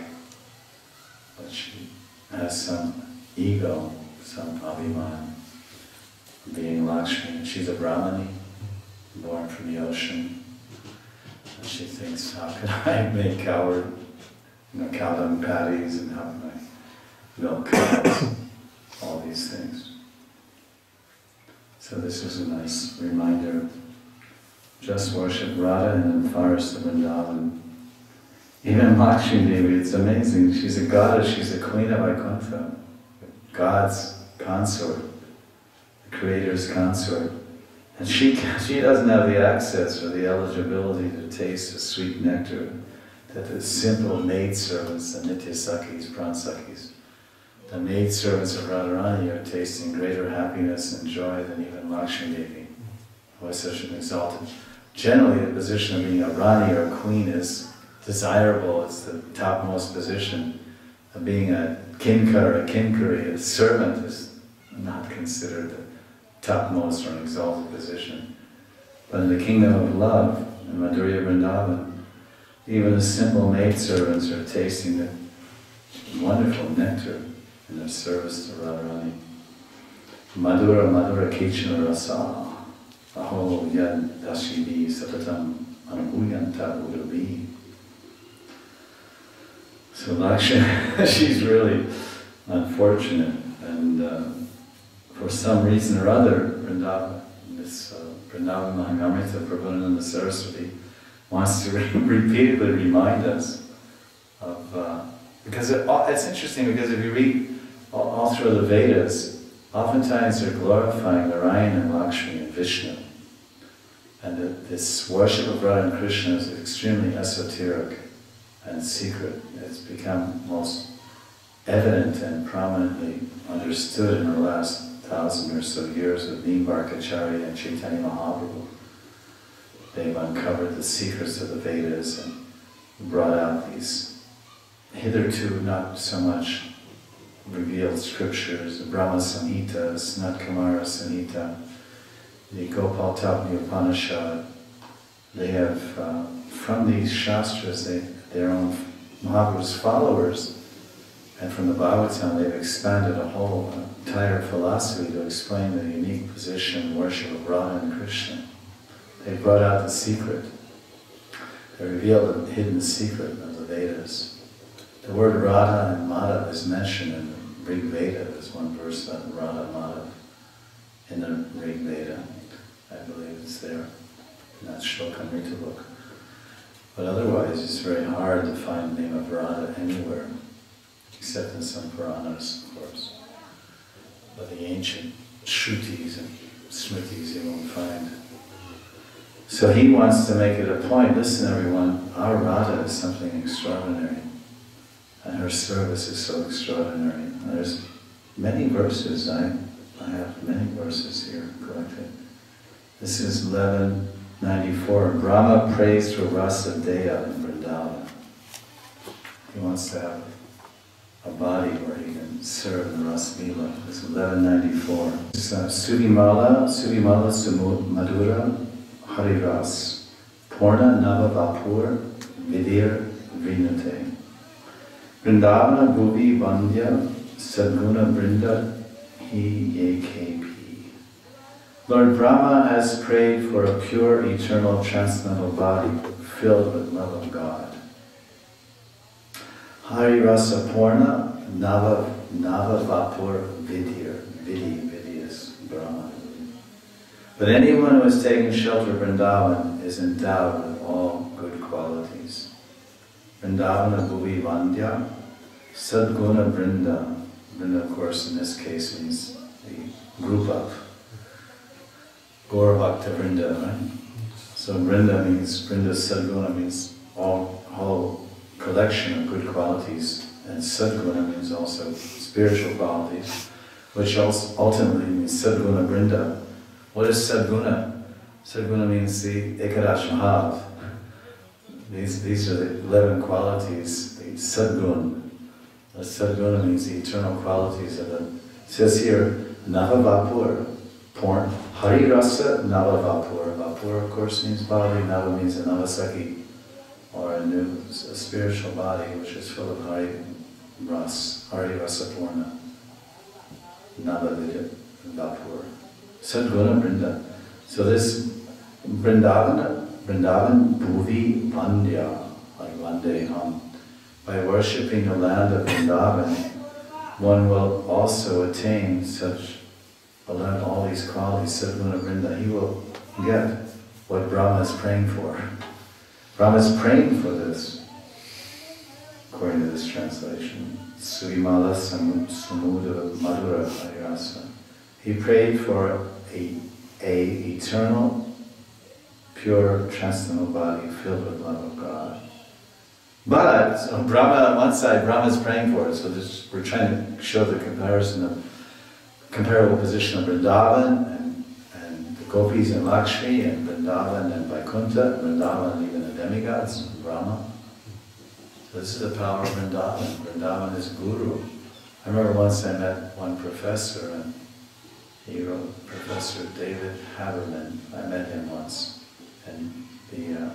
Speaker 1: but she has some ego, some abhiman, being Lakshmi. She's a Brahmani, born from the ocean, and she thinks, how can I make cow dung patties, and how can I milk cows, all these things. So this is a nice reminder. Just worship Radha in the forest of Vrindavan. Even Lakshmi Devi, it's amazing. She's a goddess, she's a queen of Vaikuntha, God's consort, the Creator's consort. And she doesn't have the access or the eligibility to taste the sweet nectar that the simple maidservants, the Nityasakis, Pransakis, the maidservants of Radharani are tasting greater happiness and joy than even Lakshmi Devi, who is such an exalted. Generally, the position of being a Rani or a queen is desirable, it's the topmost position. Of being a kinkar, a kinkari, a servant is not considered the topmost or an exalted position. But in the kingdom of love, in Madhurya Vrindavan, even the simple maidservants are tasting the wonderful nectar in their service to Radharani. Madhura Kichana Rasa, Aho Yad Dashivi Satatam Anubhuyanta Udabi. So Lakshmi, she's really unfortunate, and for some reason or other, Vrndavana, this Vrndavana Mahimamrta, Prabhupada Saraswati, wants to repeatedly remind us of, because it's interesting, because if you read all through the Vedas, oftentimes they're glorifying Narayana and Lakshmi and Vishnu. And this worship of Radha and Krishna is extremely esoteric and secret. It's become most evident and prominently understood in the last 1,000 or so years of Nimbarkacharya and Chaitanya Mahaprabhu. They've uncovered the secrets of the Vedas and brought out these hitherto not so much revealed scriptures, the Brahma Samhita, Sanatkumara Samhita, the Gopaltapani Upanishad. They have, from these shastras, their own Mahaprabhu's followers, and from the Bhagavatam, they've expanded a whole entire philosophy to explain the unique position and worship of Radha and Krishna. They brought out the secret. They revealed the hidden secret of the Vedas. The word Radha and Madhav is mentioned in the Rig Veda. There's one verse on Radha Madhav in the Rig Veda. I believe it's there in that Shlokamrita book. But otherwise, it's very hard to find the name of Radha anywhere, except in some Puranas, of course. But the ancient Shrutis and Smritis you won't find. So he wants to make it a point, listen everyone, our Radha is something extraordinary. And her service is so extraordinary. And there's many verses, I have many verses here collected. This is 1194. Brahma prays for Rasa Deya in Vrndavana. He wants to have a body where he can serve in the Rasa Lila. This is 1194. Suvimala Madhura Hariras Purna Nava Vapur Vidir Vrinate Vrndavana Bhuvi Vandya Sadguna Brinda Hi Lord Brahma has prayed for a pure, eternal, transcendental body filled with love of God. Hari Rasa Purna Nava Vapur Vidir. Vidi is Brahma. But anyone who has taken shelter of Vrindavan is endowed with all good qualities. Vrndavana Bhuvi Vandya Sadguna Brinda. Brinda, of course, in this case means the group of Gaura Bhakta Vrinda, right? So Vrinda means, Vrinda Sadguna means whole collection of good qualities, and Sadguna means also spiritual qualities, which also ultimately means Sadguna Vrinda. What is Sadguna? Sadguna means the Ekadash Mahav. These are the 11 qualities, the Sadgun. The Sadguna means the eternal qualities of the, it says here, Navavapur, porn, Hari Rasa Navavapur. Vapur, of course, means body, Nava means a Navasaki, or a new, a spiritual body which is full of Hari Rasa Purna, Nava Vapur. Sadguna Vrinda. So this Vrindavan Bhuvi Vandya, like Vandeham. By worshipping the land of Vrindavan, one will also attain all these qualities, Sadguna Vrinda. He will get what Brahma is praying for. Brahma is praying for this, according to this translation. Suvimala Samudra Madhura Harirasa. He prayed for a eternal, pure, transcendental body filled with love of God. But on Brahma, on one side, Brahma is praying for it, so we're trying to show the comparison of comparable position of Vrindavan and the gopis and Lakshmi, and Vrindavan and Vaikuntha, Vrindavan and even the demigods, Brahma. So this is the power of Vrindavan. Vrindavan is Guru. I remember once I met one professor, and he wrote, Professor David Haberman. I met him once in the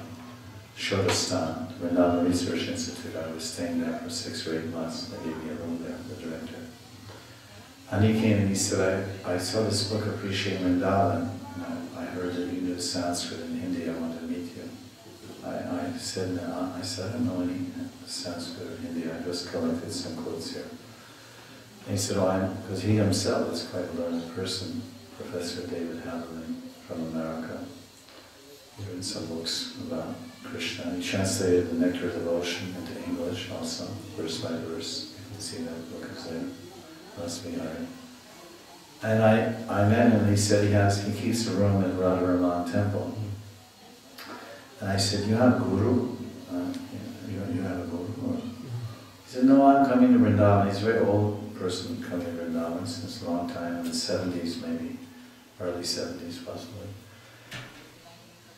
Speaker 1: Shodastan, Vrindavan Research Institute. I was staying there for 6 or 8 months. They gave me a room there, the director. And he came and he said, I saw this book, Appreciating Vrindavan, and I heard that you knew Sanskrit and Hindi. I wanted to meet you. I said, no, I don't know any Sanskrit or Hindi. I just collected some quotes here. And he said, because he himself is quite a learned person, Professor David Haberman from America. He's written some books about Krishna. He translated The Nectar of Devotion into English also, verse by verse. You can see that book is there. Must be hard. And I met him, and he said he keeps a room in Radharaman Temple. And I said, you have a guru? You have a guru? He said, no, I'm coming to Vrindavan. He's a very old person coming to Vrindavan since a long time, in the 70s maybe, early 70s possibly.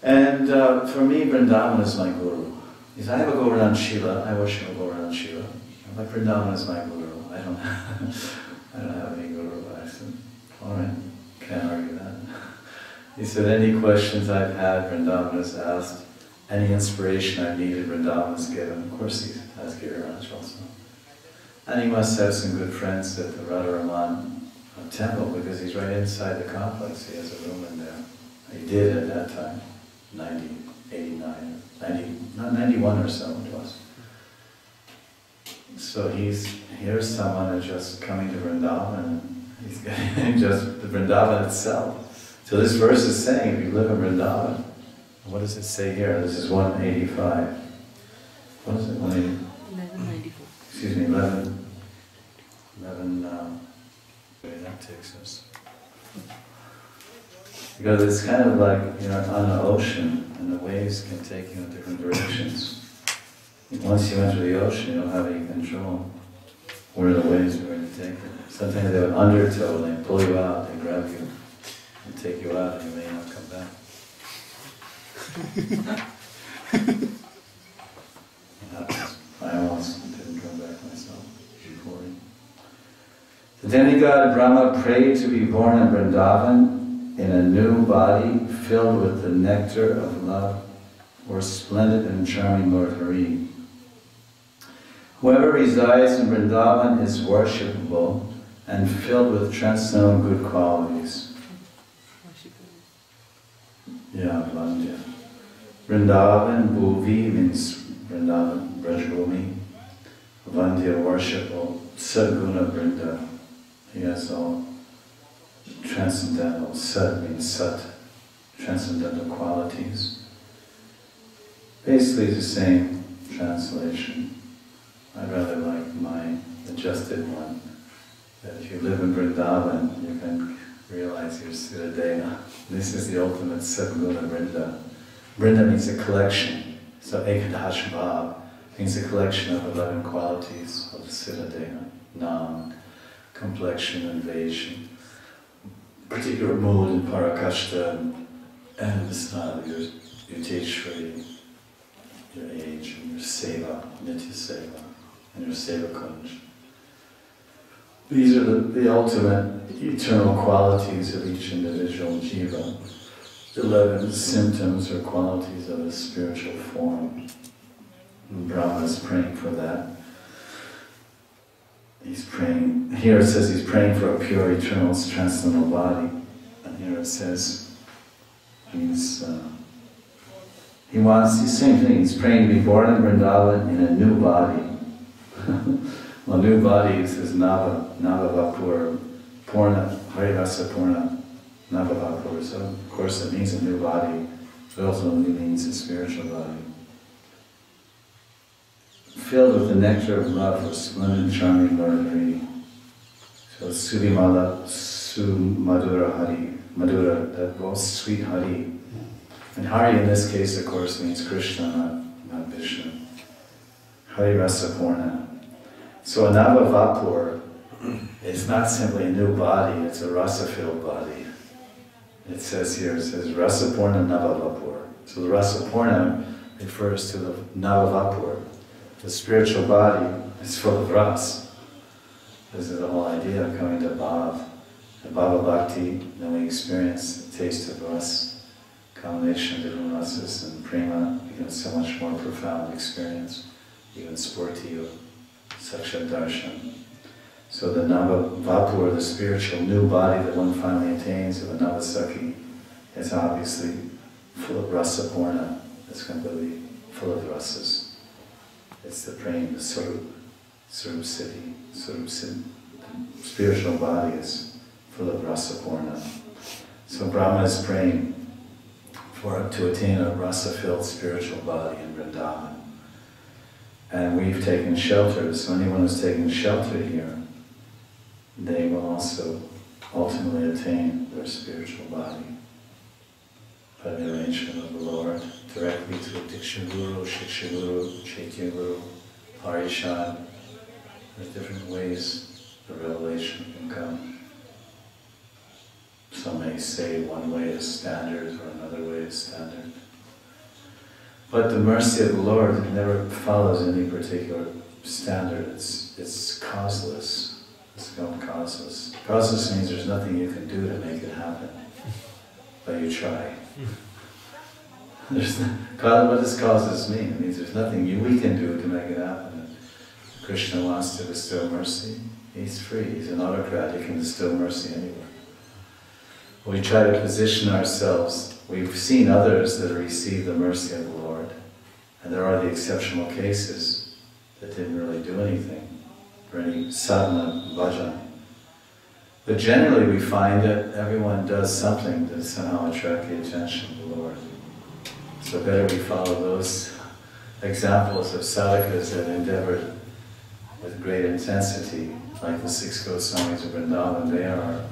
Speaker 1: And for me, Vrindavan is my guru. He said, I have a Govardhan Shila, I worship a Govardhan Shila. But Vrindavan is my guru. I don't have any guru. I said, all right, can't argue that. He said, any questions I've had, Vrndavana has asked, any inspiration I've needed, Vrndavana has given. Of course he has Giriraj also. And he must have some good friends at the Vrndavana temple, because he's right inside the complex. He has a room in there. He did at that time, 89, 91 or so it was. So here's someone who's just coming to Vrindavan, and he's getting just the Vrindavan itself. So this verse is saying, if you live in Vrindavan, what does it say here? This is 185. What is it?
Speaker 2: 1194.
Speaker 1: Excuse me, 11, that takes us. Because it's kind of like you're on the ocean, and the waves can take you in different directions. Once you enter the ocean, you don't have any control where the waves are going to take you. Sometimes they have an undertow, they pull you out, they grab you, and take you out, and you may not come back. I almost didn't come back myself before. The demigod Brahma prayed to be born in Vrindavan in a new body filled with the nectar of love for splendid and charming Lord Hari. Whoever resides in Vrindavan is worshipable and filled with transcendental good qualities. Yeah, Vandya. Vrindavan, Bhuvi means Vrindavan, Brajbhumi. Vandya, worshipable. Sadguna Vrinda. He has all transcendental. Sad means sat, transcendental qualities. Basically the same translation. I rather like my adjusted one. That if you live in Vrindavan, you can realize you're Siddhadena. This is the ultimate Sadguna Vrinda. Vrinda means a collection. So Ekadash Bhav means a collection of 11 qualities of Siddhadena. Nam, complexion, invasion, particular mood in Parakashta, and your Yuteshwari, your age, and your Seva, Nitya Seva, and your Seva Kunj. These are the ultimate eternal qualities of each individual jiva. 11 symptoms or qualities of a spiritual form. And Brahma is praying for that. He's praying, here it says he's praying for a pure, eternal, transcendental body. And here it says, he's the same thing, he's praying to be born in Vrindavan in a new body. Well, new body, it says Navavapur, Purna, Harirasa Purna, Navavapur. So, of course, it means a new body, but also means a spiritual body. Filled with the nectar of love for splendid, charming Lord Hari. So, Sudimala, Madhura Hari, Madhura, that most sweet Hari. And Hari in this case, of course, means Krishna, not Vishnu. Hari Rasa Purna. So a Navavapur is not simply a new body, it's a rasa-filled body. It says here, it says Rasapurna Navavapur. So the Rasapurna refers to the Navavapur. The spiritual body is full of ras. This is the whole idea of coming to Bhav. And Bhava Bhakti, then we experience the taste of ras, combination of different rasas, and prema becomes so much more profound experience, even sporty. Sakshat Darshan. So the Navavapur, the spiritual new body that one finally attains of a Navasakhi, is obviously full of Rasapurna. It's completely full of rasas. It's the praying, the Sarup Siddhi. The spiritual body is full of Rasapurna. So Brahma is praying to attain a rasa-filled spiritual body in Vrindavan. And we've taken shelter, so anyone who's taken shelter here, they will also ultimately attain their spiritual body by the arrangement of the Lord, directly to Diksha Guru, Shiksha Guru, Chaitya Guru, Parishad. There's different ways the revelation can come. Some may say one way is standard or another way is standard. But the mercy of the Lord never follows any particular standard. It's causeless. It's called causeless. Causeless means there's nothing you can do to make it happen, but you try. What does causeless mean? It means there's nothing we can do to make it happen. If Krishna wants to bestow mercy, he's free. He's an autocrat. He can bestow mercy anywhere. We try to position ourselves. We've seen others that receive the mercy of the Lord, and there are the exceptional cases that didn't really do anything for any sadhana, bhajan. But generally we find that everyone does something to somehow attract the attention of the Lord. So better we follow those examples of sadhakas that endeavored with great intensity, like the 6 Goswamis of Vrindavan. They are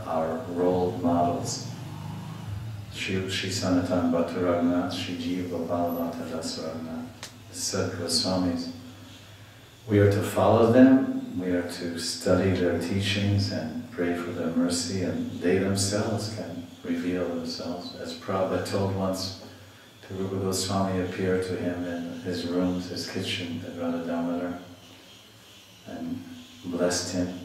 Speaker 1: our role models. Shri Sanatan Bhatta Raghunath, Shri Jiva Gopala Bhatta Dasa Raghunath, the 7 Goswamis. We are to follow them, we are to study their teachings and pray for their mercy, and they themselves can reveal themselves. As Prabhupada told once, to Rupa Goswami appeared to him in his rooms, his kitchen at Vrndavana, and blessed him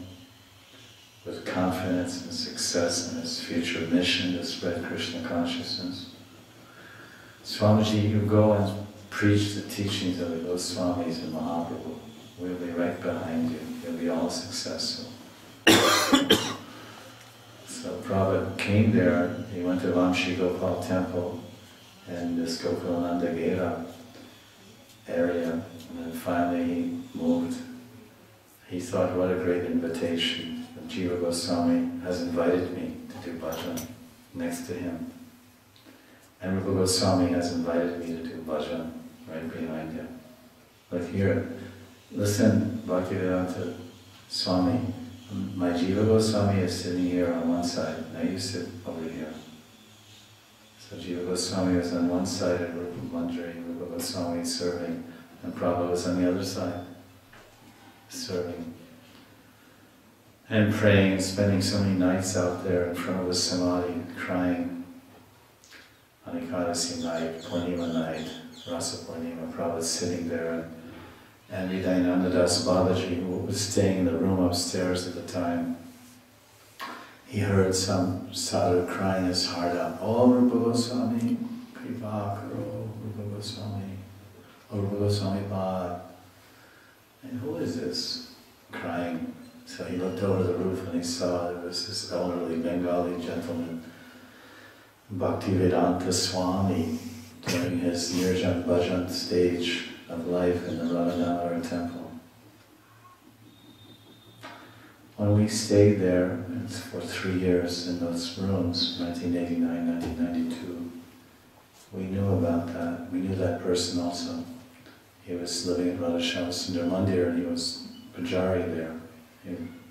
Speaker 1: with confidence and success in his future mission to spread Krishna consciousness. Swamiji, you go and preach the teachings of the Goswamis and Mahaprabhu. We'll be right behind you. You'll be all successful. So Prabhupada came there. He went to Vamshi Gopal temple in this Gokulananda Gera area, and then finally he moved. He thought, what a great invitation. Jiva Goswami has invited me to do bhajan next to him. And Rupa Goswami has invited me to do bhajan right behind him. Look here, listen, Bhaktivedanta Swami, my Jiva Goswami is sitting here on one side, now you sit over here. So Jiva Goswami is on one side and Rupa Manjari, Rupa Goswami is serving, and Prabhupada was on the other side, serving. And praying, spending so many nights out there in front of the samadhi, crying. On Ekadasi night, Purnima night, Rasa Purnima, Prabhupada sitting there, and Hridayananda Das Babaji, who was staying in the room upstairs at the time, he heard some sadhu crying his heart out, "Oh, Rupa Goswami, Kripa Karo, Rupa Goswami, oh Rupa Goswami Bad." And who is this crying? So he looked over the roof and he saw there was this elderly Bengali gentleman, Bhaktivedanta Swami, during his Nirjan Bhajan stage of life in the Vrndavana temple. When we stayed there for 3 years in those rooms, 1989, 1992, we knew about that. We knew that person also. He was living at Radhashama Sundar Mandir and he was Pujari there.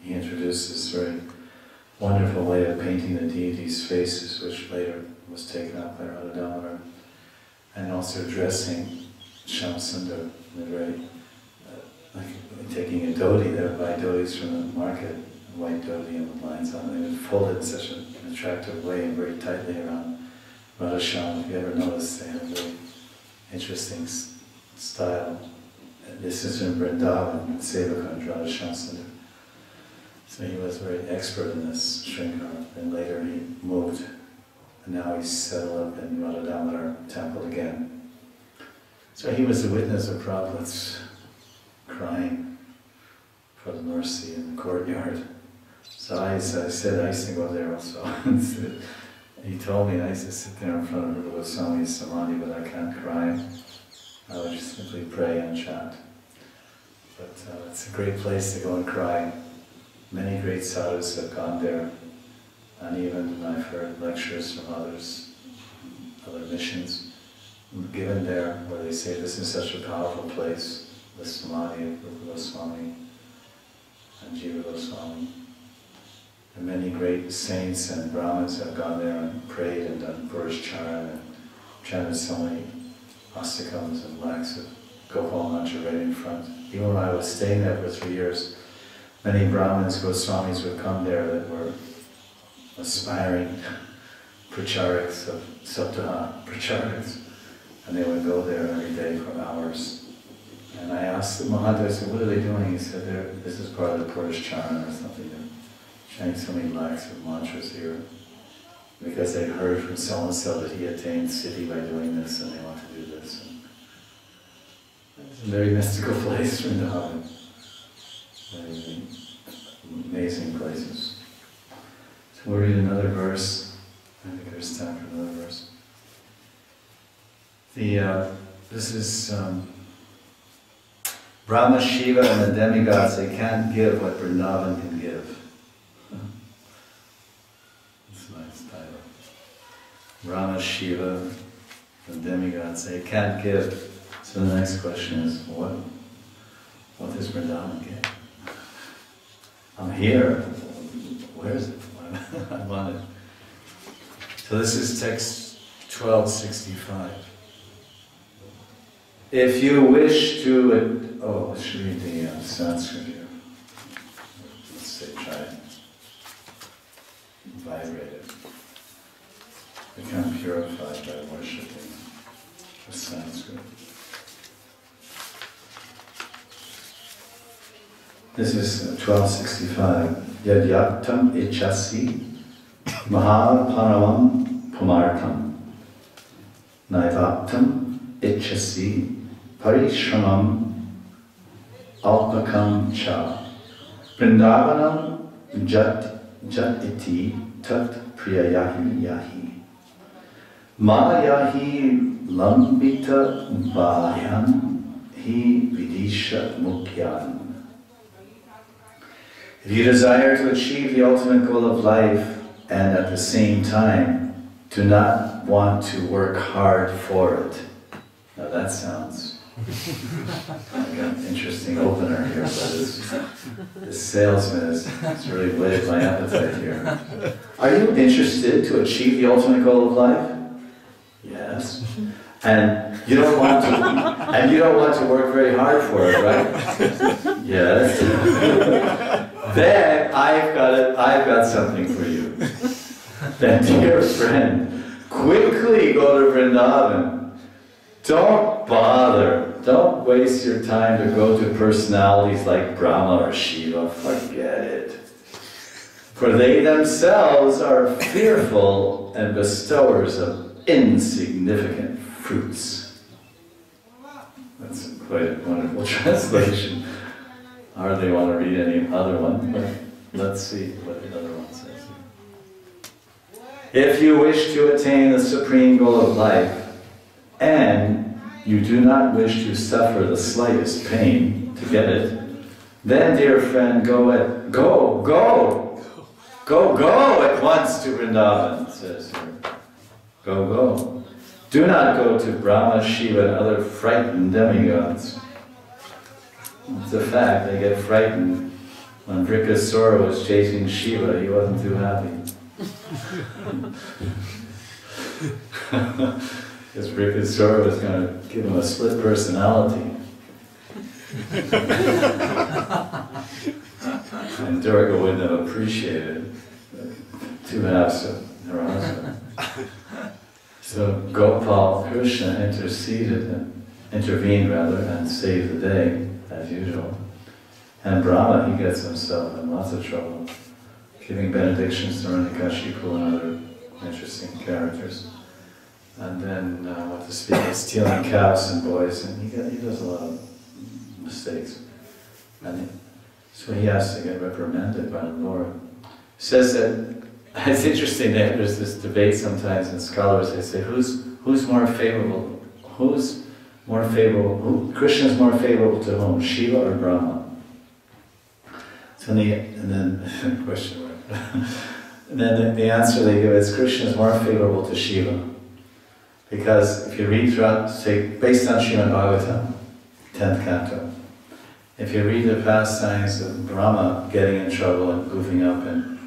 Speaker 1: He introduced this very wonderful way of painting the deities' faces, which later was taken up by Radha, and also dressing Shamsundar in a very, like taking a dhoti. They would buy dhotis from the market, a white dhoti and the lines on it. They would fold it in such an attractive way and very tightly around Radha. If you ever noticed, they have a very interesting style. This is in Vrindavan, Sevakund, Radha Shamsundar. So he was very expert in this Shrinkar, and later he moved, and now he's settled up in Vrndavana temple again. So he was a witness of Prabhupada's crying for the mercy in the courtyard. So I said I used to go there also. He told me I used to sit there in front of Rupa Goswami's samadhi, but I can't cry. I would just simply pray and chant. But it's a great place to go and cry. Many great sadhus have gone there, and even I've heard lectures from others, other missions, given there, where they say this is such a powerful place, the samadhi of Rupa Goswami and Jiva Goswami. And many great saints and Brahmins have gone there and prayed and done Puruscharan and chanted so many astakams and lakhs of Gopal mantra right in front. Even when I was staying there for 3 years, many Brahmins, Goswamis would come there that were aspiring prachariks of Saptaha, prachariks, and they would go there every day for hours And I asked the Mahanidhi, I said, what are they doing? He said, this is part of the Purusharana or something. They're chanting so many lakhs of mantras here. Because they heard from so-and-so that he attained siddhi by doing this, and they want to do this. And it's a very mystical place, Vrndavana. Very amazing places. So we'll read another verse. I think there's time for another verse. This is Brahma, Shiva, and the demigods. They can't give what Vrindavan can give. That's a nice title. Brahma, Shiva, the demigods. They can't give. So the next question is, what does Vrindavan give? I'm here. Where is it? I want it. So this is text 1265. If you wish to... let's read the Sanskrit here. Let's say try it. Vibrate it. Become purified by worshipping the Sanskrit. This is 1265. Yadyaktam ichasi mahapanavam pumartam naivaktam ichasi parishramam alpakam cha Vrindavanam jat iti tat priyayahi yahi mayahi lambita bhayam hi vidisha mukyan. If you desire to achieve the ultimate goal of life and at the same time do not want to work hard for it. Now that sounds like an interesting opener here, but this salesman has really whetted my appetite here. Are you interested to achieve the ultimate goal of life? Yes. And you don't want to work very hard for it, right? Yes. Then I've got something for you. Then, dear friend, quickly go to Vrindavan. Don't bother. Don't waste your time to go to personalities like Brahma or Shiva. Forget it. For they themselves are fearful and bestowers of insignificant fruits. That's quite a wonderful translation. I hardly want to read any other one, but let's see what the other one says. If you wish to attain the supreme goal of life, and you do not wish to suffer the slightest pain to get it, then, dear friend, go at once to Vrindavan, it says here. Go. Do not go to Brahma, Shiva, and other frightened demigods. It's a fact, they get frightened. When Vrikasura was chasing Shiva, he wasn't too happy. Because Vrikasura was going to give him a split personality. And Durga wouldn't have appreciated two halves of her husband. So Gopal, Krishna intervened and saved the day, as usual. And Brahma, he gets himself in lots of trouble, giving benedictions to Hiranyakashipu and other interesting characters. And then, what to speak of stealing cows and boys, and he does a lot of mistakes. And so he has to get reprimanded by the Lord. It says that, it's interesting that there's this debate sometimes in scholars, they say, who's more favorable? Krishna is more favorable to whom, Shiva or Brahma? So and then question mark. And then the answer they give is Krishna is more favorable to Shiva. Because if you read throughout, say, based on Srimad Bhagavatam, 10th canto, if you read the pastimes of Brahma getting in trouble and goofing up, and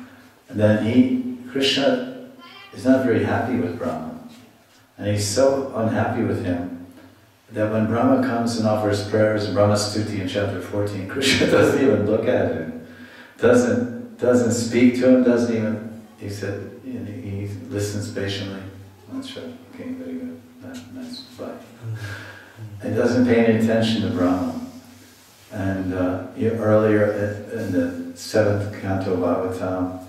Speaker 1: then Krishna is not very happy with Brahma. And he's so unhappy with him that when Brahma comes and offers prayers in Brahma Stuti in chapter 14, Krishna doesn't even look at him, doesn't speak to him, he said, he listens patiently. Okay, very good. Nice, bye. He doesn't pay any attention to Brahma. And earlier in the 7th canto of Bhagavatam,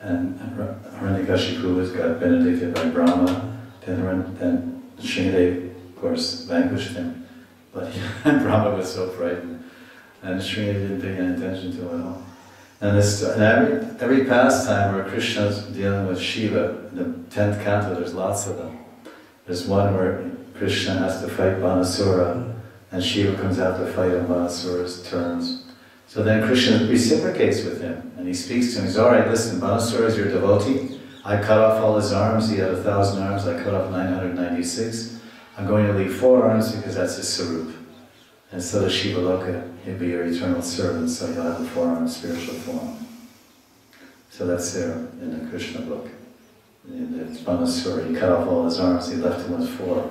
Speaker 1: and Hiranyakashipu got benedicted by Brahma, then Sringadeva, of course, vanquished him. But Brahma was so frightened, and Sringadeva didn't pay any attention to it at all. And every pastime where Krishna's dealing with Shiva, in the 10th canto, there's lots of them. There's one where Krishna has to fight Banasura, and Shiva comes out to fight on Banasura's terms. So then Krishna reciprocates with him, and he speaks to him. He's, all right, listen, Banasura is your devotee. I cut off all his arms. He had 1,000 arms. I cut off 996. I'm going to leave 4 arms because that's his sarup. And so the Shiva Loka, he'll be your eternal servant, so he'll have a 4-armed spiritual form. So that's there in the Krishna book. In the Banasura, he cut off all his arms, he left him with 4.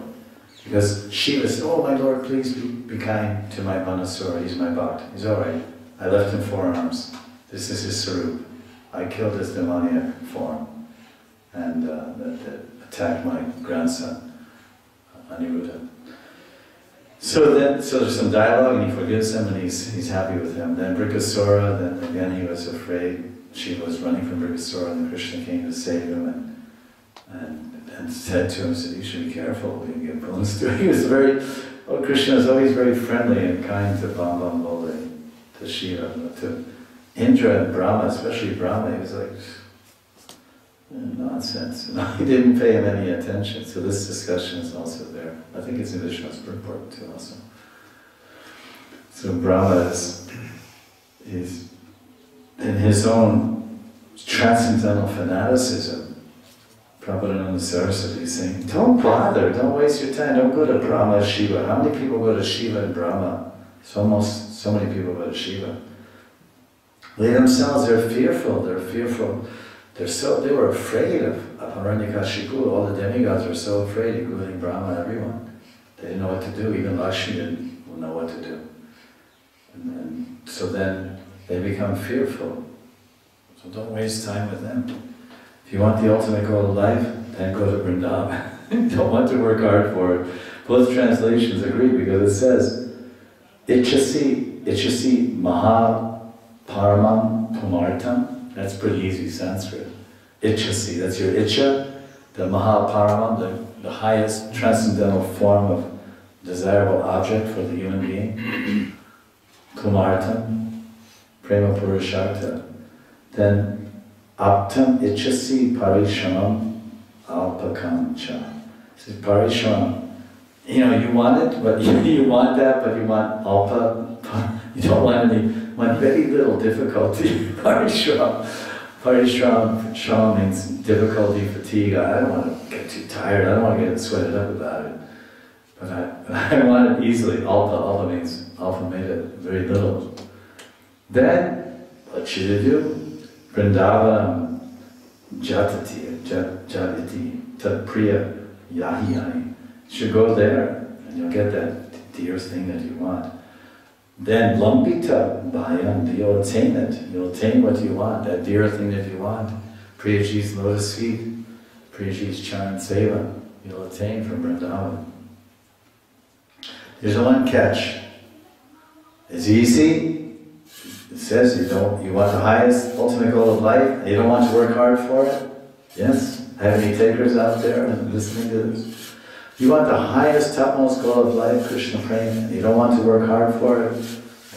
Speaker 1: Because Shiva said, oh my Lord, please be kind to my Banasura, he's my bhakt. He's all right. I left him 4 arms. This is his sarup. I killed his demoniac form. And that attacked my grandson, Aniruddha. So there's some dialogue, and he forgives him, and he's happy with him. Then Brikasura, then again he was afraid. Shiva was running from Brikasura, and Krishna came to save him, and said to him, said, you should be careful, you get bones to it. He was Krishna is always very friendly and kind to Bam Bole, to Shiva, to Indra and Brahma, especially Brahma. He was like, nonsense. He didn't pay him any attention. So this discussion is also there. I think it's in Vishnu's purport too also. So Brahma is in his own transcendental fanaticism. Prabhupada Saraswati is saying, don't bother, don't waste your time, don't go to Brahma, Shiva. How many people go to Shiva and Brahma? So many people go to Shiva. They themselves, they're fearful. They were afraid of Hiranyakashipu. All the demigods were so afraid, including Brahma, everyone. They didn't know what to do. Even Lakshmi didn't know what to do. And so then they become fearful. So don't waste time with them. If you want the ultimate goal of life, then go to Vrndavana. You don't want to work hard for it. Both translations agree because it says, Ichasi Mahaparamam Pumartam. That's pretty easy Sanskrit. Ichasi, that's your Icha, the Mahaparamam, the highest transcendental form of desirable object for the human being. Pumartam, Prema Purushartha. Then Aptam Ichasi Parishramam Alpakamcha. This is Parishram. You know, you want it, but you want that, but you want Alpa. You don't want want very little difficulty. Parishram. Parishram means difficulty, fatigue. I don't want to get too tired. I don't want to get sweated up about it. But I want it easily. Alpa means Alpha made it very little. Then, what should you do? Vrndavana Jatati Tatpriya Yahi. You should go there and you'll get that dear thing that you want. Then Lampita Bhayam, you'll attain it. You'll attain what you want, that dear thing that you want. Priyaji's lotus feet, Priyaji's Charan Seva, you'll attain from Vrndavana. There's one catch. It's easy. It says you want the highest, ultimate goal of life, and you don't want to work hard for it. Yes? Have any takers out there and listening to this? You want the highest, topmost goal of life, Krishna prema, and you don't want to work hard for it?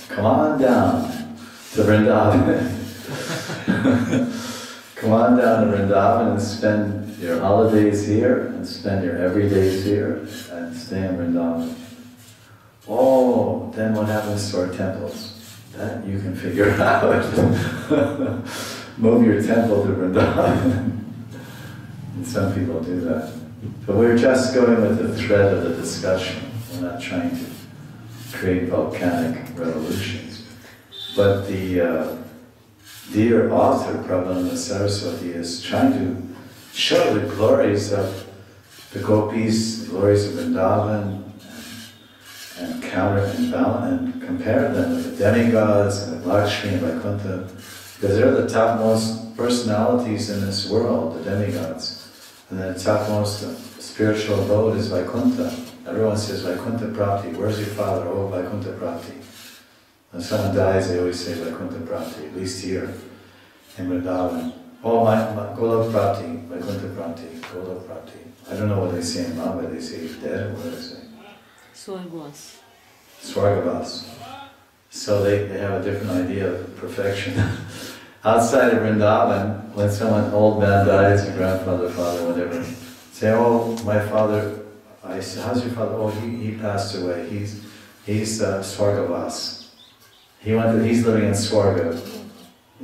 Speaker 1: Come on down to Vrndavana. Come on down to Vrndavana and spend your holidays here, and spend your everydays here, and stay in Vrndavana. Oh, then what happens to our temples? That you can figure out. Move your temple to Vrndavana. And some people do that. But we're just going with the thread of the discussion. We're not trying to create volcanic revolutions. But the dear author, Prabhupada Saraswati, is trying to show the glories of the gopis, the glories of Vrindavan, and counter and balance and compare them with the demigods and with Lakshmi and Vaikuntha, because they're the topmost personalities in this world, the demigods. And the topmost spiritual abode is Vaikuntha. Everyone says Vaikuntha Prapti. Where's your father? Oh, Vaikuntha Prapti. When someone dies, they always say Vaikuntha Prapti, at least here in Vrindavan. Oh, my Golok Prapti, Vaikuntha Prapti, Golok Prapti. I don't know what they say in Mamba, they say he's dead, or what do they say?
Speaker 2: Swargavas.
Speaker 1: Swargavas. So they have a different idea of perfection. Outside of Vrindavan, when someone old man dies, your grandfather, father, whatever, say, oh, my father, I say, how's your father? Oh, he passed away. He's Swargavas. He's living in Swarga.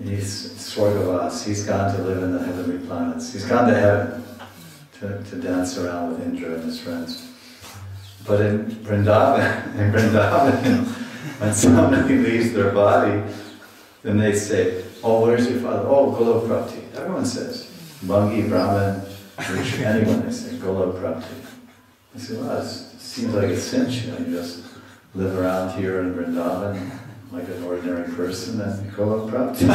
Speaker 1: He's Swargavas. He's gone to live in the heavenly planets. He's gone to heaven to dance around with Indra and his friends. But in Vrindavan, when somebody leaves their body, then they say, oh, where's your father? Oh, Golok Prapti. Everyone says. Bangi, Brahman, Rich, anyone, they say, Golok Prapti. I say, well, it seems like a cinch, you just live around here in Vrindavan like an ordinary person and Golok Prapti.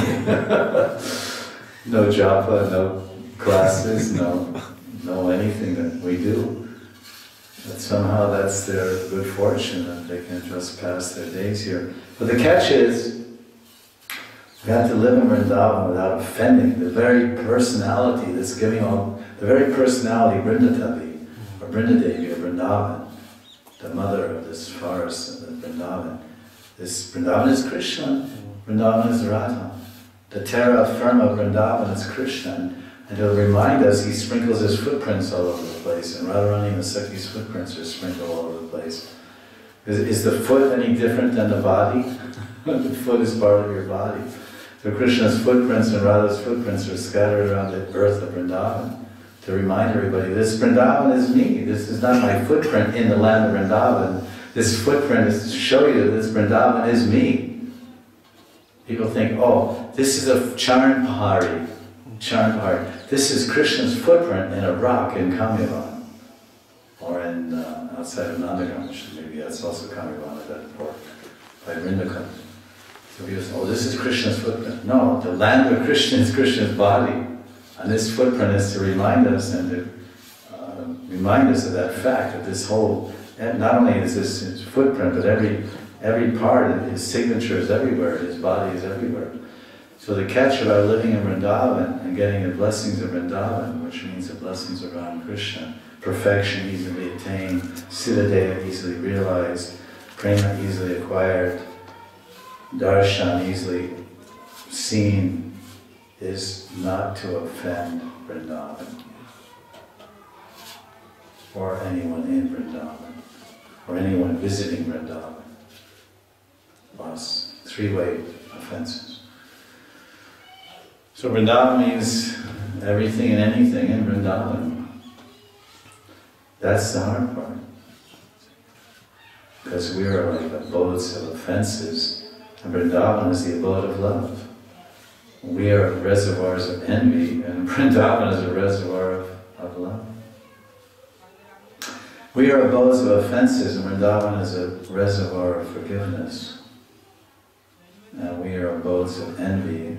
Speaker 1: No japa, no classes, no anything that we do. But somehow that's their good fortune that they can just pass their days here. But the catch is, we have to live in Vrindavan without offending the very personality that's giving all, the very personality, Vrindatavi, or Vrindadevi, or Vrindavan, the mother of this forest of Vrindavan. This Vrindavan is Krishna, Vrindavan is Radha. The terra firma of Vrindavan is Krishna. And to remind us, he sprinkles his footprints all over the place, and Radharani and Sakhi's footprints are sprinkled all over the place. Is the foot any different than the body? The foot is part of your body. So Krishna's footprints and Radha's footprints are scattered around the earth of Vrindavan to remind everybody, this Vrindavan is me. This is not my footprint in the land of Vrindavan. This footprint is to show you that this Vrindavan is me. People think, oh, this is a Charan Pahari. This is Krishna's footprint in a rock in Kamyavan, or in outside of Nandaganj. Maybe that's also Kamyavan at that port by Vrindakund. So people say, oh, this is Krishna's footprint. No, the land of Krishna is Krishna's body, and this footprint is to remind us and to remind us of that fact that this whole, not only is this his footprint, but every part of his signature is everywhere. His body is everywhere. So the catch about living in Vrindavan and getting the blessings of Vrindavan, which means the blessings around Krishna, perfection easily attained, siddhadeha easily realized, prema easily acquired, darshan easily seen, is not to offend Vrindavan, or anyone in Vrindavan, or anyone visiting Vrindavan. Plus, three-way offenses. So Vrindavan means everything and anything in Vrindavan. That's the hard part. Because we are like abodes of offenses, and Vrindavan is the abode of love. We are reservoirs of envy, and Vrindavan is a reservoir of love. We are abodes of offenses, and Vrindavan is a reservoir of forgiveness. And we are abodes of envy,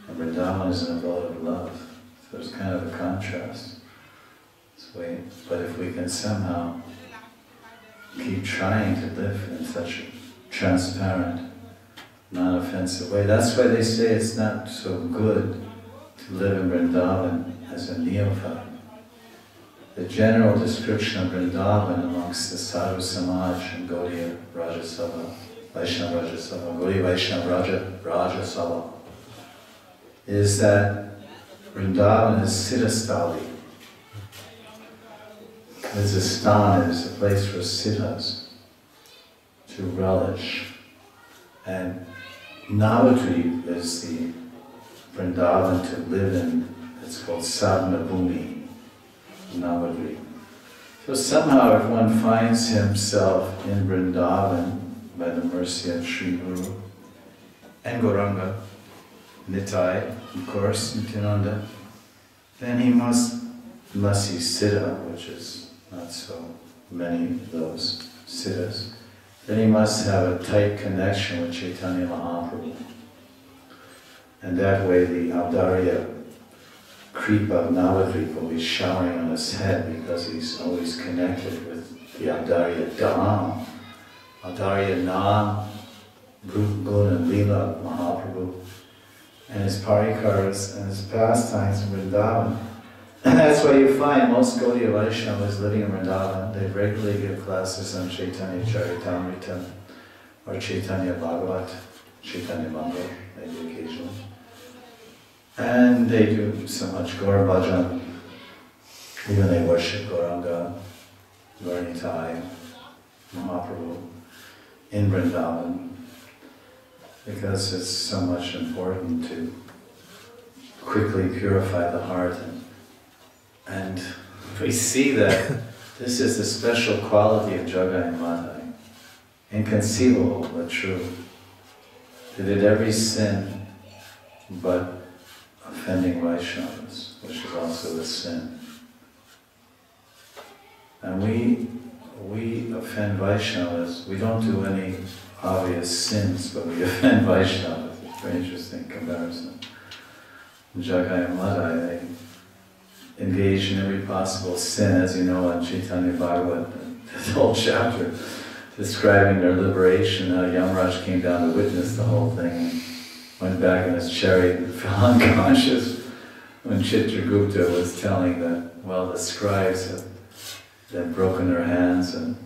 Speaker 1: and Vrindavan is an abode of love. So there's kind of a contrast. But if we can somehow keep trying to live in such a transparent, non-offensive way, that's why they say it's not so good to live in Vrindavan as a neophyte. The general description of Vrindavan amongst the Sadhu Samaj and Gaudiya Rajasabha, Vaishnava Rajasabha, Gaudiya Vaishnava Rajasabha, is that Vrindavan is siddhastali. It's a sthana, it's a place for siddhas to relish. And Navadvip is the Vrindavan to live in. It's called Sadhana Bhumi, Navadvip. So somehow if one finds himself in Vrindavan by the mercy of Sri Guru and Gauranga, Nitai, of course, Nityananda, then he must, unless he's siddha, which is not so many of those siddhas, then he must have a tight connection with Chaitanya Mahaprabhu. And that way the Audarya creep of Navadvip will be showering on his head because he's always connected with the Audarya Dham, Audarya Nam, Root, Guna, and Leela of Mahaprabhu, and his parikaras and his pastimes in Vrindavan. And that's why you find most Gaudiya Vaishnavas living in Vrindavan, they regularly give classes on Chaitanya Charitamrita or Chaitanya Bhagavat, Chaitanya Mangal, they do occasionally. And they do so much Gaura Bhajan, even they worship Gauranga, Gauranitai, Mahaprabhu in Vrindavan, because it's so much important to quickly purify the heart. And we see that this is the special quality of Jagai and Madhai. Inconceivable but true. They did every sin but offending Vaishnavas, which is also a sin. And we offend Vaishnavas. We don't do any obvious sins, but we offend Vaishnavas. It's a very interesting comparison. Jagai and Madhai, they engage in every possible sin, as you know, in Chaitanya Bhagavat, this whole chapter describing their liberation, how Yamraj came down to witness the whole thing, and went back in his chariot and fell unconscious when Chitragupta was telling that, well, the scribes have broken their hands and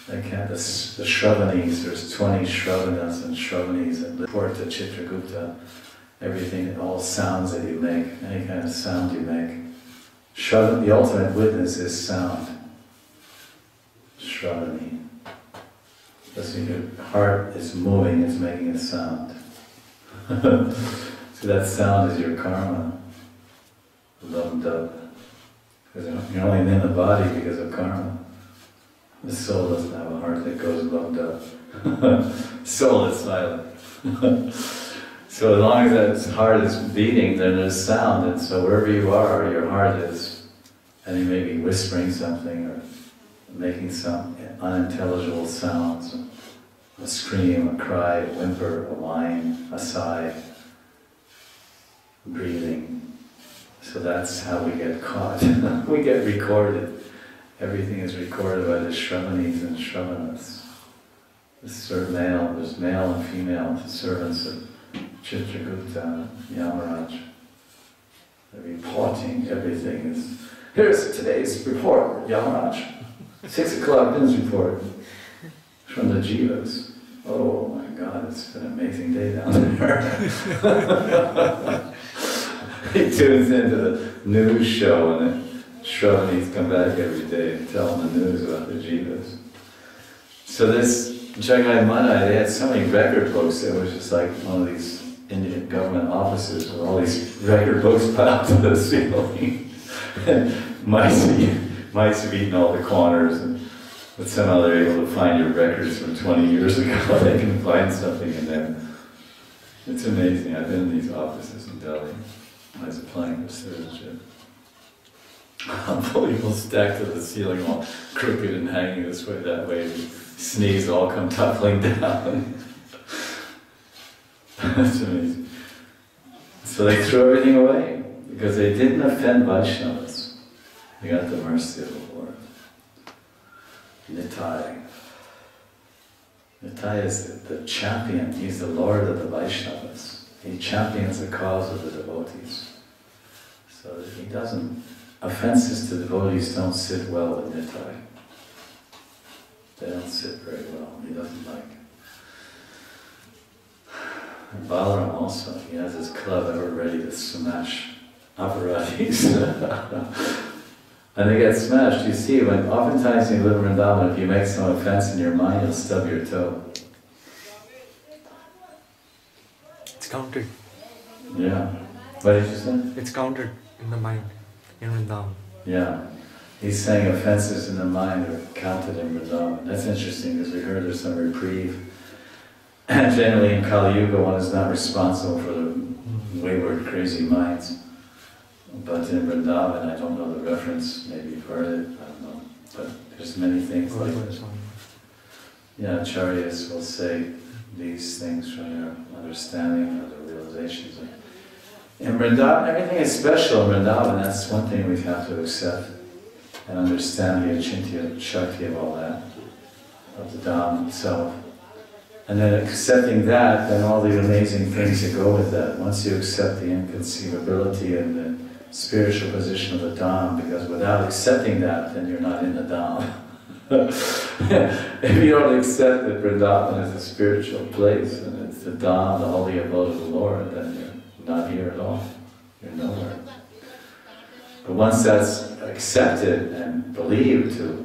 Speaker 1: they can't, the Shravanis, there's 20 Shravanas and Shravanis that report to Chitragupta everything, all sounds that you make, any kind of sound you make. The ultimate witness is sound. Shravani. Because your heart is moving, it's making a sound. So that sound is your karma. Loved up. Because you're only in the body because of karma. The soul doesn't have a heart that goes loved up. Soul is silent. So as long as that heart is beating, then there's sound, and so wherever you are, your heart is, and you may be whispering something or making some unintelligible sounds, a scream, a cry, a whimper, a whine, a sigh, breathing. So that's how we get caught. We get recorded. Everything is recorded by the Shravanis and Shravanas. There's male and female, the servants of Chitragupta, Yamaraj. They're reporting everything. Here's today's report, Yamaraj. 6 o'clock news report from the Jivas. Oh my God, it's been an amazing day down there. He tunes into the news show and the Shravanis come back every day and tell them the news about the Jivas. So this Jagai Madhai, they had so many record books, it was just like one of these Indian government offices with all these record books piled to the ceiling. And mice have eaten all the corners, but somehow they're able to find your records from 20 years ago. They can find something in there. It's amazing. I've been in these offices in Delhi. I was applying for citizenship. Unbelievable, stacked to the ceiling, all crooked and hanging this way, that way. If you sneeze, all come toppling down. That's amazing. So they threw everything away because they didn't offend Vaishnavas. They got the mercy of the Lord. Nitai. Nitai is the champion. He's the Lord of the Vaishnavas. He champions the cause of the devotees. So that he doesn't, offenses to devotees don't sit well with Nitai. They don't sit very well. He doesn't like. And Balaram also, he has his club ever ready to smash aparadhis. And they get smashed. You see, when oftentimes when you live in Vrindavan, if you make some offense in your mind, you'll stub your toe.
Speaker 3: It's counted.
Speaker 1: Yeah. What did you say?
Speaker 3: It's counted in the mind, in Vrindavan.
Speaker 1: Yeah. He's saying offenses in the mind are counted in Vrindavan. That's interesting because we heard there's some reprieve. And generally in Kali Yuga, one is not responsible for the wayward, crazy minds. But in Vrindavan, I don't know the reference, maybe you've heard it, I don't know. But there's many things like that. Yeah, Acharyas will say these things from their understanding or their realizations. In Vrindavan, everything is special in Vrindavan, that's one thing we have to accept. and understand the achintya shakti of all that, of the Dham itself. And then accepting that, then all the amazing things that go with that. Once you accept the inconceivability and the spiritual position of the Dham, because without accepting that, then you're not in the Dham. If you don't accept that Vrindavan is a spiritual place, and it's the Dham, the holy abode of the Lord, then you're not here at all. You're nowhere. But once that's accepted and believed to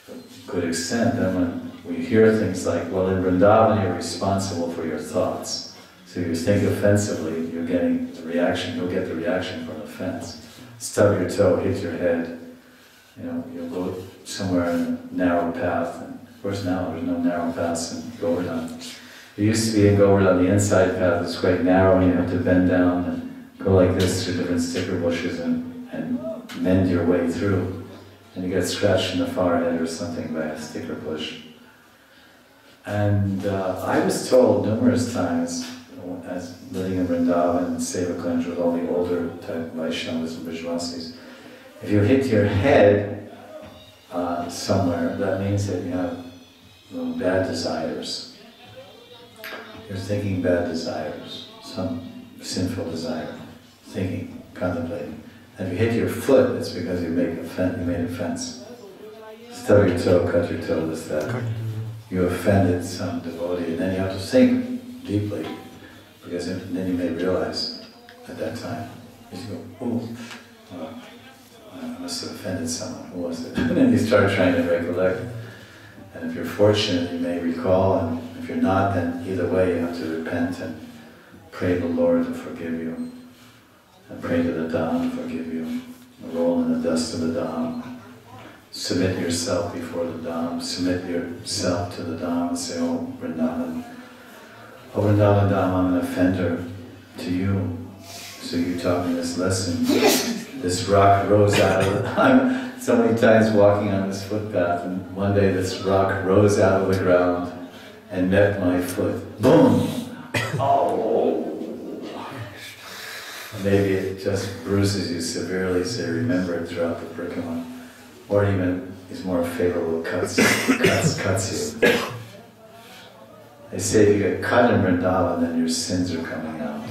Speaker 1: a good extent, then when we hear things like, well, in Vrindavan you're responsible for your thoughts. So you think offensively, you're getting the reaction, you'll get the reaction from offense. Stub your toe, hit your head, you'll go somewhere in a narrow path, and of course now there's no narrow paths in Govardhan. It used to be in Govardhan, the inside path is quite narrow, and you have to bend down and go like this through different sticker bushes and mend your way through. And you get scratched in the forehead or something by a sticker bush. And I was told numerous times, as living in Vrindavan and Sevakunj with all the older type Vaishnavas and Vishwasis, if you hit your head somewhere, that means that you have bad desires. You're thinking bad desires, some sinful desire, thinking, contemplating. And if you hit your foot, it's because you made a fence. Stub your toe, cut your toe, this, that. You offended some devotee, and then you have to think deeply, because then you may realize at that time, you go, oh, I must have offended someone, who was it? And then you start trying to recollect. And if you're fortunate, you may recall, and if you're not, then either way you have to repent and pray the Lord to forgive you, and pray to the Dham to forgive you, roll in the dust of the Dham. Submit yourself before the Dham, submit yourself to the Dham and say, oh Vrindavan Dham, I'm an offender to you. So you taught me this lesson. This rock rose out of I'm so many times walking on this footpath, and one day this rock rose out of the ground and met my foot. Boom! Oh! Maybe it just bruises you severely, so you remember it throughout the parikramā. Or even is more favorable, cuts you. They say if you get cut in Vrindavan, then your sins are coming out.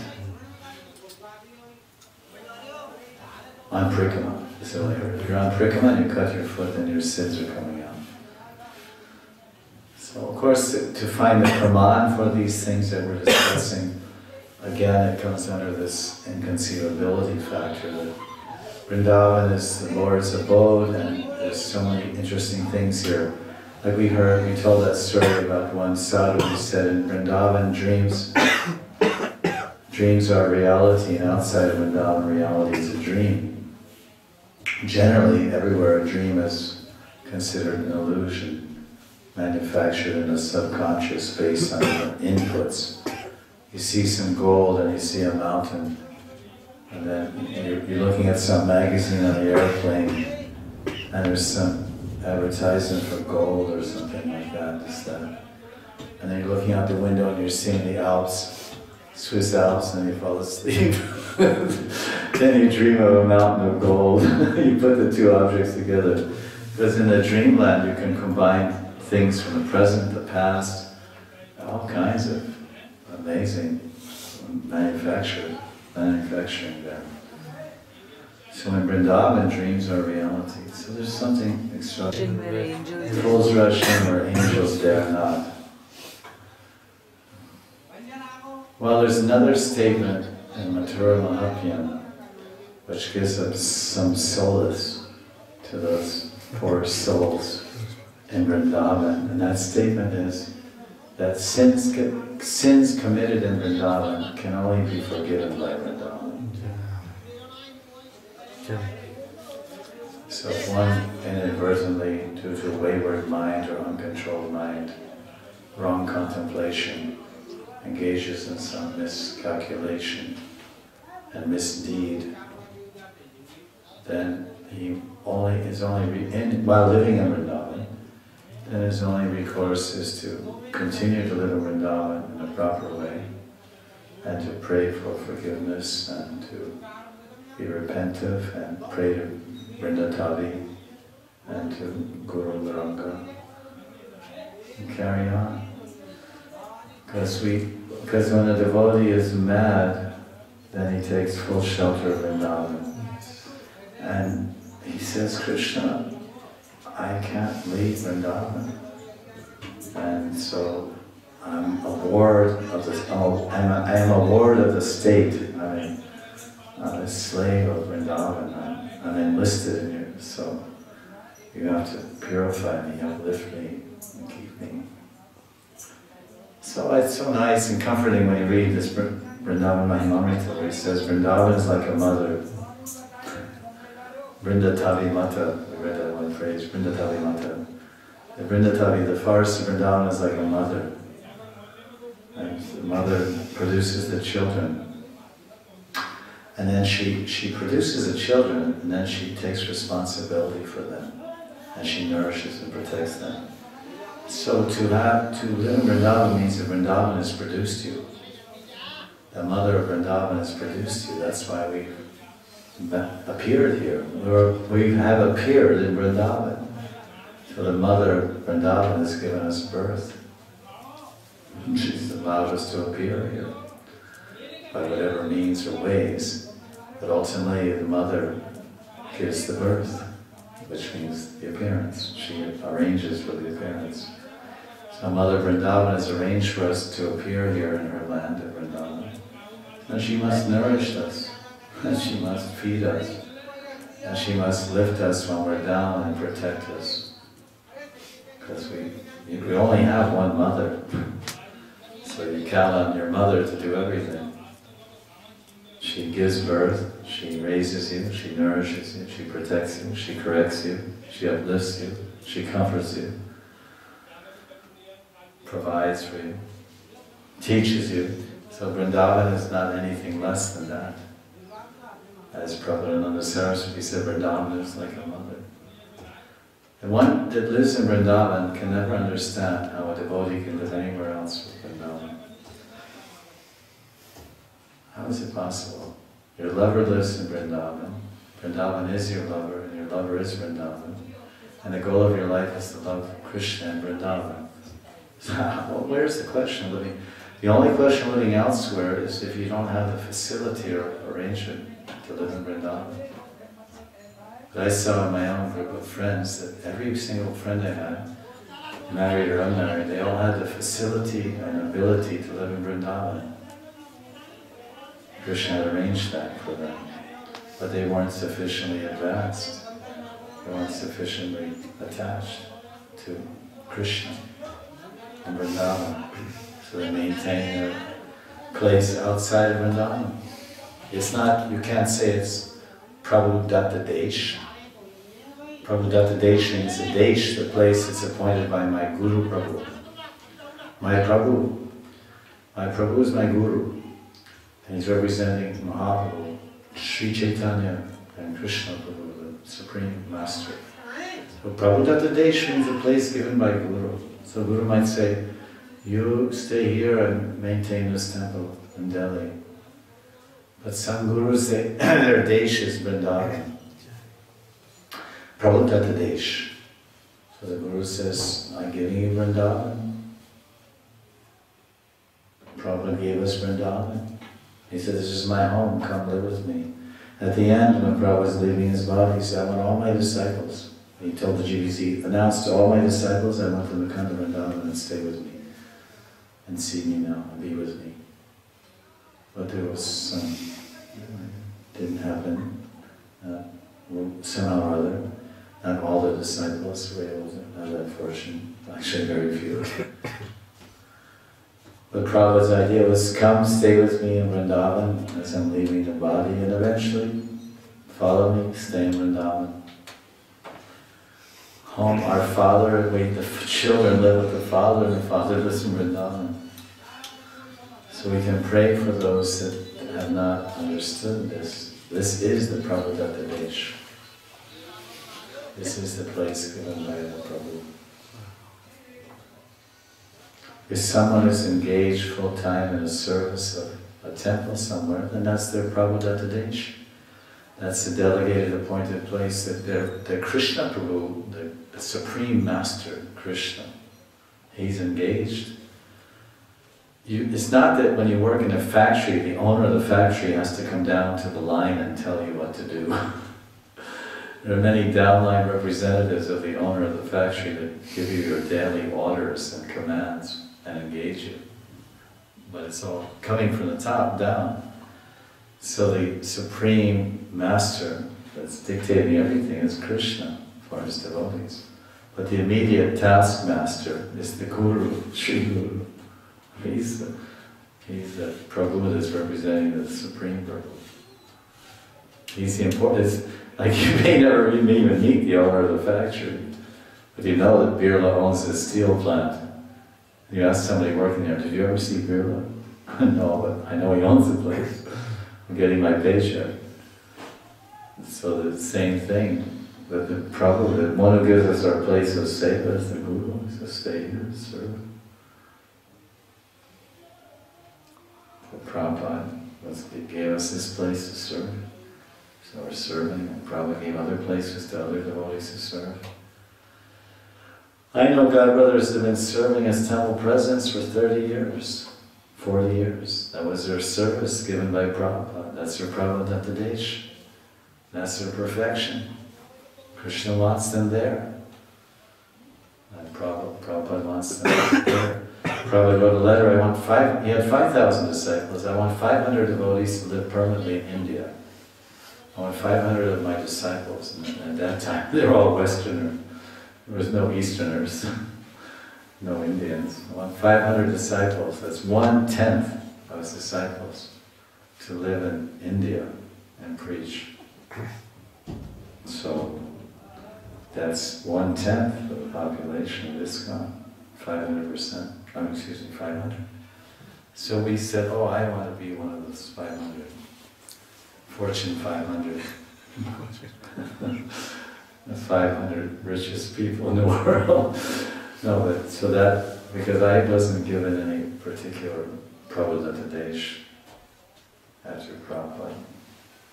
Speaker 1: On parikramā. So if you're on parikramā and you cut your foot, then your sins are coming out. So of course, to find the praman for these things that we're discussing, again it comes under this inconceivability factor that Vrindavan is the Lord's abode, and there's so many interesting things here. Like we told that story about one sadhu who said in Vrindavan dreams are reality, and outside of Vrindavan reality is a dream. Generally, everywhere a dream is considered an illusion, manufactured in the subconscious based on the inputs. You see some gold and you see a mountain, and then you're looking at some magazine on the airplane, and there's some advertisement for gold or something like that, just that. And then you're looking out the window and you're seeing the Alps, Swiss Alps, and you fall asleep. Then you dream of a mountain of gold. You put the two objects together. Because in the dreamland you can combine things from the present, the past, all kinds of amazing manufacturing there. So in Vrindavan, dreams are reality. So there's something extraordinary. Fools rush in where angels dare not. Well, there's another statement in Mathura Mahaprabhu which gives us some solace to those poor souls in Vrindavan. And that statement is that sins committed in Vrindavan can only be forgiven by Vrindavan. So if one inadvertently, due to a wayward mind or uncontrolled mind, wrong contemplation, engages in some miscalculation and misdeed, then while living in Vrindavan, then his only recourse is to continue to live in Vrindavan in a proper way, and to pray for forgiveness, and to be repentive, and pray to Vrindatavi, to Guru Varanga and carry on. Because when a devotee is mad, then he takes full shelter of Vrindavan. And he says, Krishna, I can't leave Vrindavan. And so I'm a ward of the, I am a ward of the state. I'm a slave of Vrindavan. I'm enlisted in you. So you have to purify me, uplift me, and keep me. So it's so nice and comforting when you read this Vrndavana Mahimamrta, where he says Vrindavan is like a mother. Vrndatavi Mata, we read that one phrase, Vrndatavi Mata. The Vrndatavi, the forest of Vrindavan is like a mother. And the mother produces the children. And then she produces the children, and then she takes responsibility for them. And she nourishes and protects them. So to live in Vrindavan means that Vrindavan has produced you. The mother of Vrindavan has produced you. That's why we've appeared here. We have appeared in Vrindavan. So the mother of Vrindavan has given us birth. She's allowed us to appear here by whatever means or ways. But ultimately the mother gives the birth, which means the appearance. She arranges for the appearance. So Mother Vrindavan has arranged for us to appear here in her land of Vrindavan. And she must nourish us, and she must feed us, and she must lift us when we're down and protect us. Because we only have one mother, so you count on your mother to do everything. She gives birth, she raises you, she nourishes you, she protects you, she corrects you, she uplifts you, she comforts you, provides for you, teaches you. So Vrindavan is not anything less than that. As Prabhupada Saraswati said, Vrindavan is like a mother. And one that lives in Vrindavan can never understand how a devotee can live anywhere else with Vrindavan. How is it possible? Your lover lives in Vrindavan. Vrindavan is your lover, and your lover is Vrindavan. And the goal of your life is to love Krishna and Vrindavan. So, well, where's the question of living? The only question of living elsewhere is if you don't have the facility or arrangement to live in Vrindavan. But I saw in my own group of friends that every single friend I had, married or unmarried, they all had the facility and ability to live in Vrindavan. Krishna had arranged that for them, but they weren't sufficiently advanced. They weren't sufficiently attached to Krishna and Vrindavan. So they maintain their place outside of Vrindavan. It's not, you can't say it's Prabhu Datta Desh. Prabhu Datta Desh means the Desh, the place that's appointed by my Guru Prabhu. My Prabhu is my Guru. And he's representing Mahaprabhu, Sri Chaitanya and Krishna Prabhu, the Supreme Master. So Prabhu Datta Desh means the place given by Guru. So Guru might say, you stay here and maintain this temple in Delhi. But some gurus say their Desh is Vrindavan. Prabhu Datta Desh. So the Guru says, I'm giving you Vrindavan. Prabhupada gave us Vrindavan. He said, this is my home, come live with me. At the end, when Prabhupada was leaving his body, he said, I want all my disciples. He told the GBs, he announced to all my disciples, I want them to come to Vrindavan and stay with me. And see me now, and be with me. But there was some, didn't happen, somehow or other. Not all the disciples were able to have that fortune, actually very few. But Prabhupada's idea was, come stay with me in Vrindavan as I'm leaving the body, and eventually follow me, stay in Vrindavan. Home, our father, the children live with the father, and the father lives in Vrindavan. So we can pray for those that have not understood this. This is the Prabhu Datta Desh. This is the place given by the Prabhu. If someone is engaged full time in a service of a temple somewhere, then that's their Prabhu Datta Desh. That's the delegated appointed place that their Krishna Prabhu, the the Supreme Master, Krishna. He's engaged. It's not that when you work in a factory, the owner of the factory has to come down to the line and tell you what to do. There are many downline representatives of the owner of the factory that give you your daily orders and commands and engage you. But it's all coming from the top down. So the Supreme Master that's dictating everything is Krishna for his devotees. But the immediate taskmaster is the Guru, Sri Guru. He's the Prabhu that's representing the Supreme Prabhu. He's the important. Like you may never even meet the owner of the factory, but you know that Birla owns a steel plant. You ask somebody working there, did you ever see Birla? No, but I know he owns the place. I'm getting my paycheck. So the same thing. But the Prabhu, the one who gives us our place of seva is the Guru. He says, stay here, serve. The Prabhupada gave us this place to serve. So we're serving, and Prabhupada gave other places to other devotees to serve. I know God brothers have been serving as temple presidents for 30 years, 40 years. That was their service given by Prabhupada. That's their Prabhupada Desh. That's their perfection. Krishna wants them there. And Prabhupada wants them there. Prabhupada wrote a letter, he had 5,000 disciples. I want 500 devotees to live permanently in India. I want 500 of my disciples. And at that time, they were all Westerners. There was no Easterners, no Indians. I want 500 disciples. That's 1/10 of his disciples to live in India and preach. So that's 1/10 of the population of ISKCON, 500%. 500. So we said, oh, I want to be one of those 500. Fortune 500. The 500 richest people in the world. No, but so that, because I wasn't given any particular Prabhupada Desh after Prabhupada.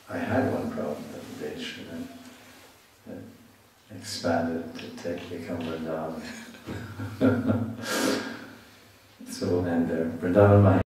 Speaker 1: I had one Prabhupada Desh and then it expanded to become Vrndavana. So we'll end there. Vrndavana Mahimamrta.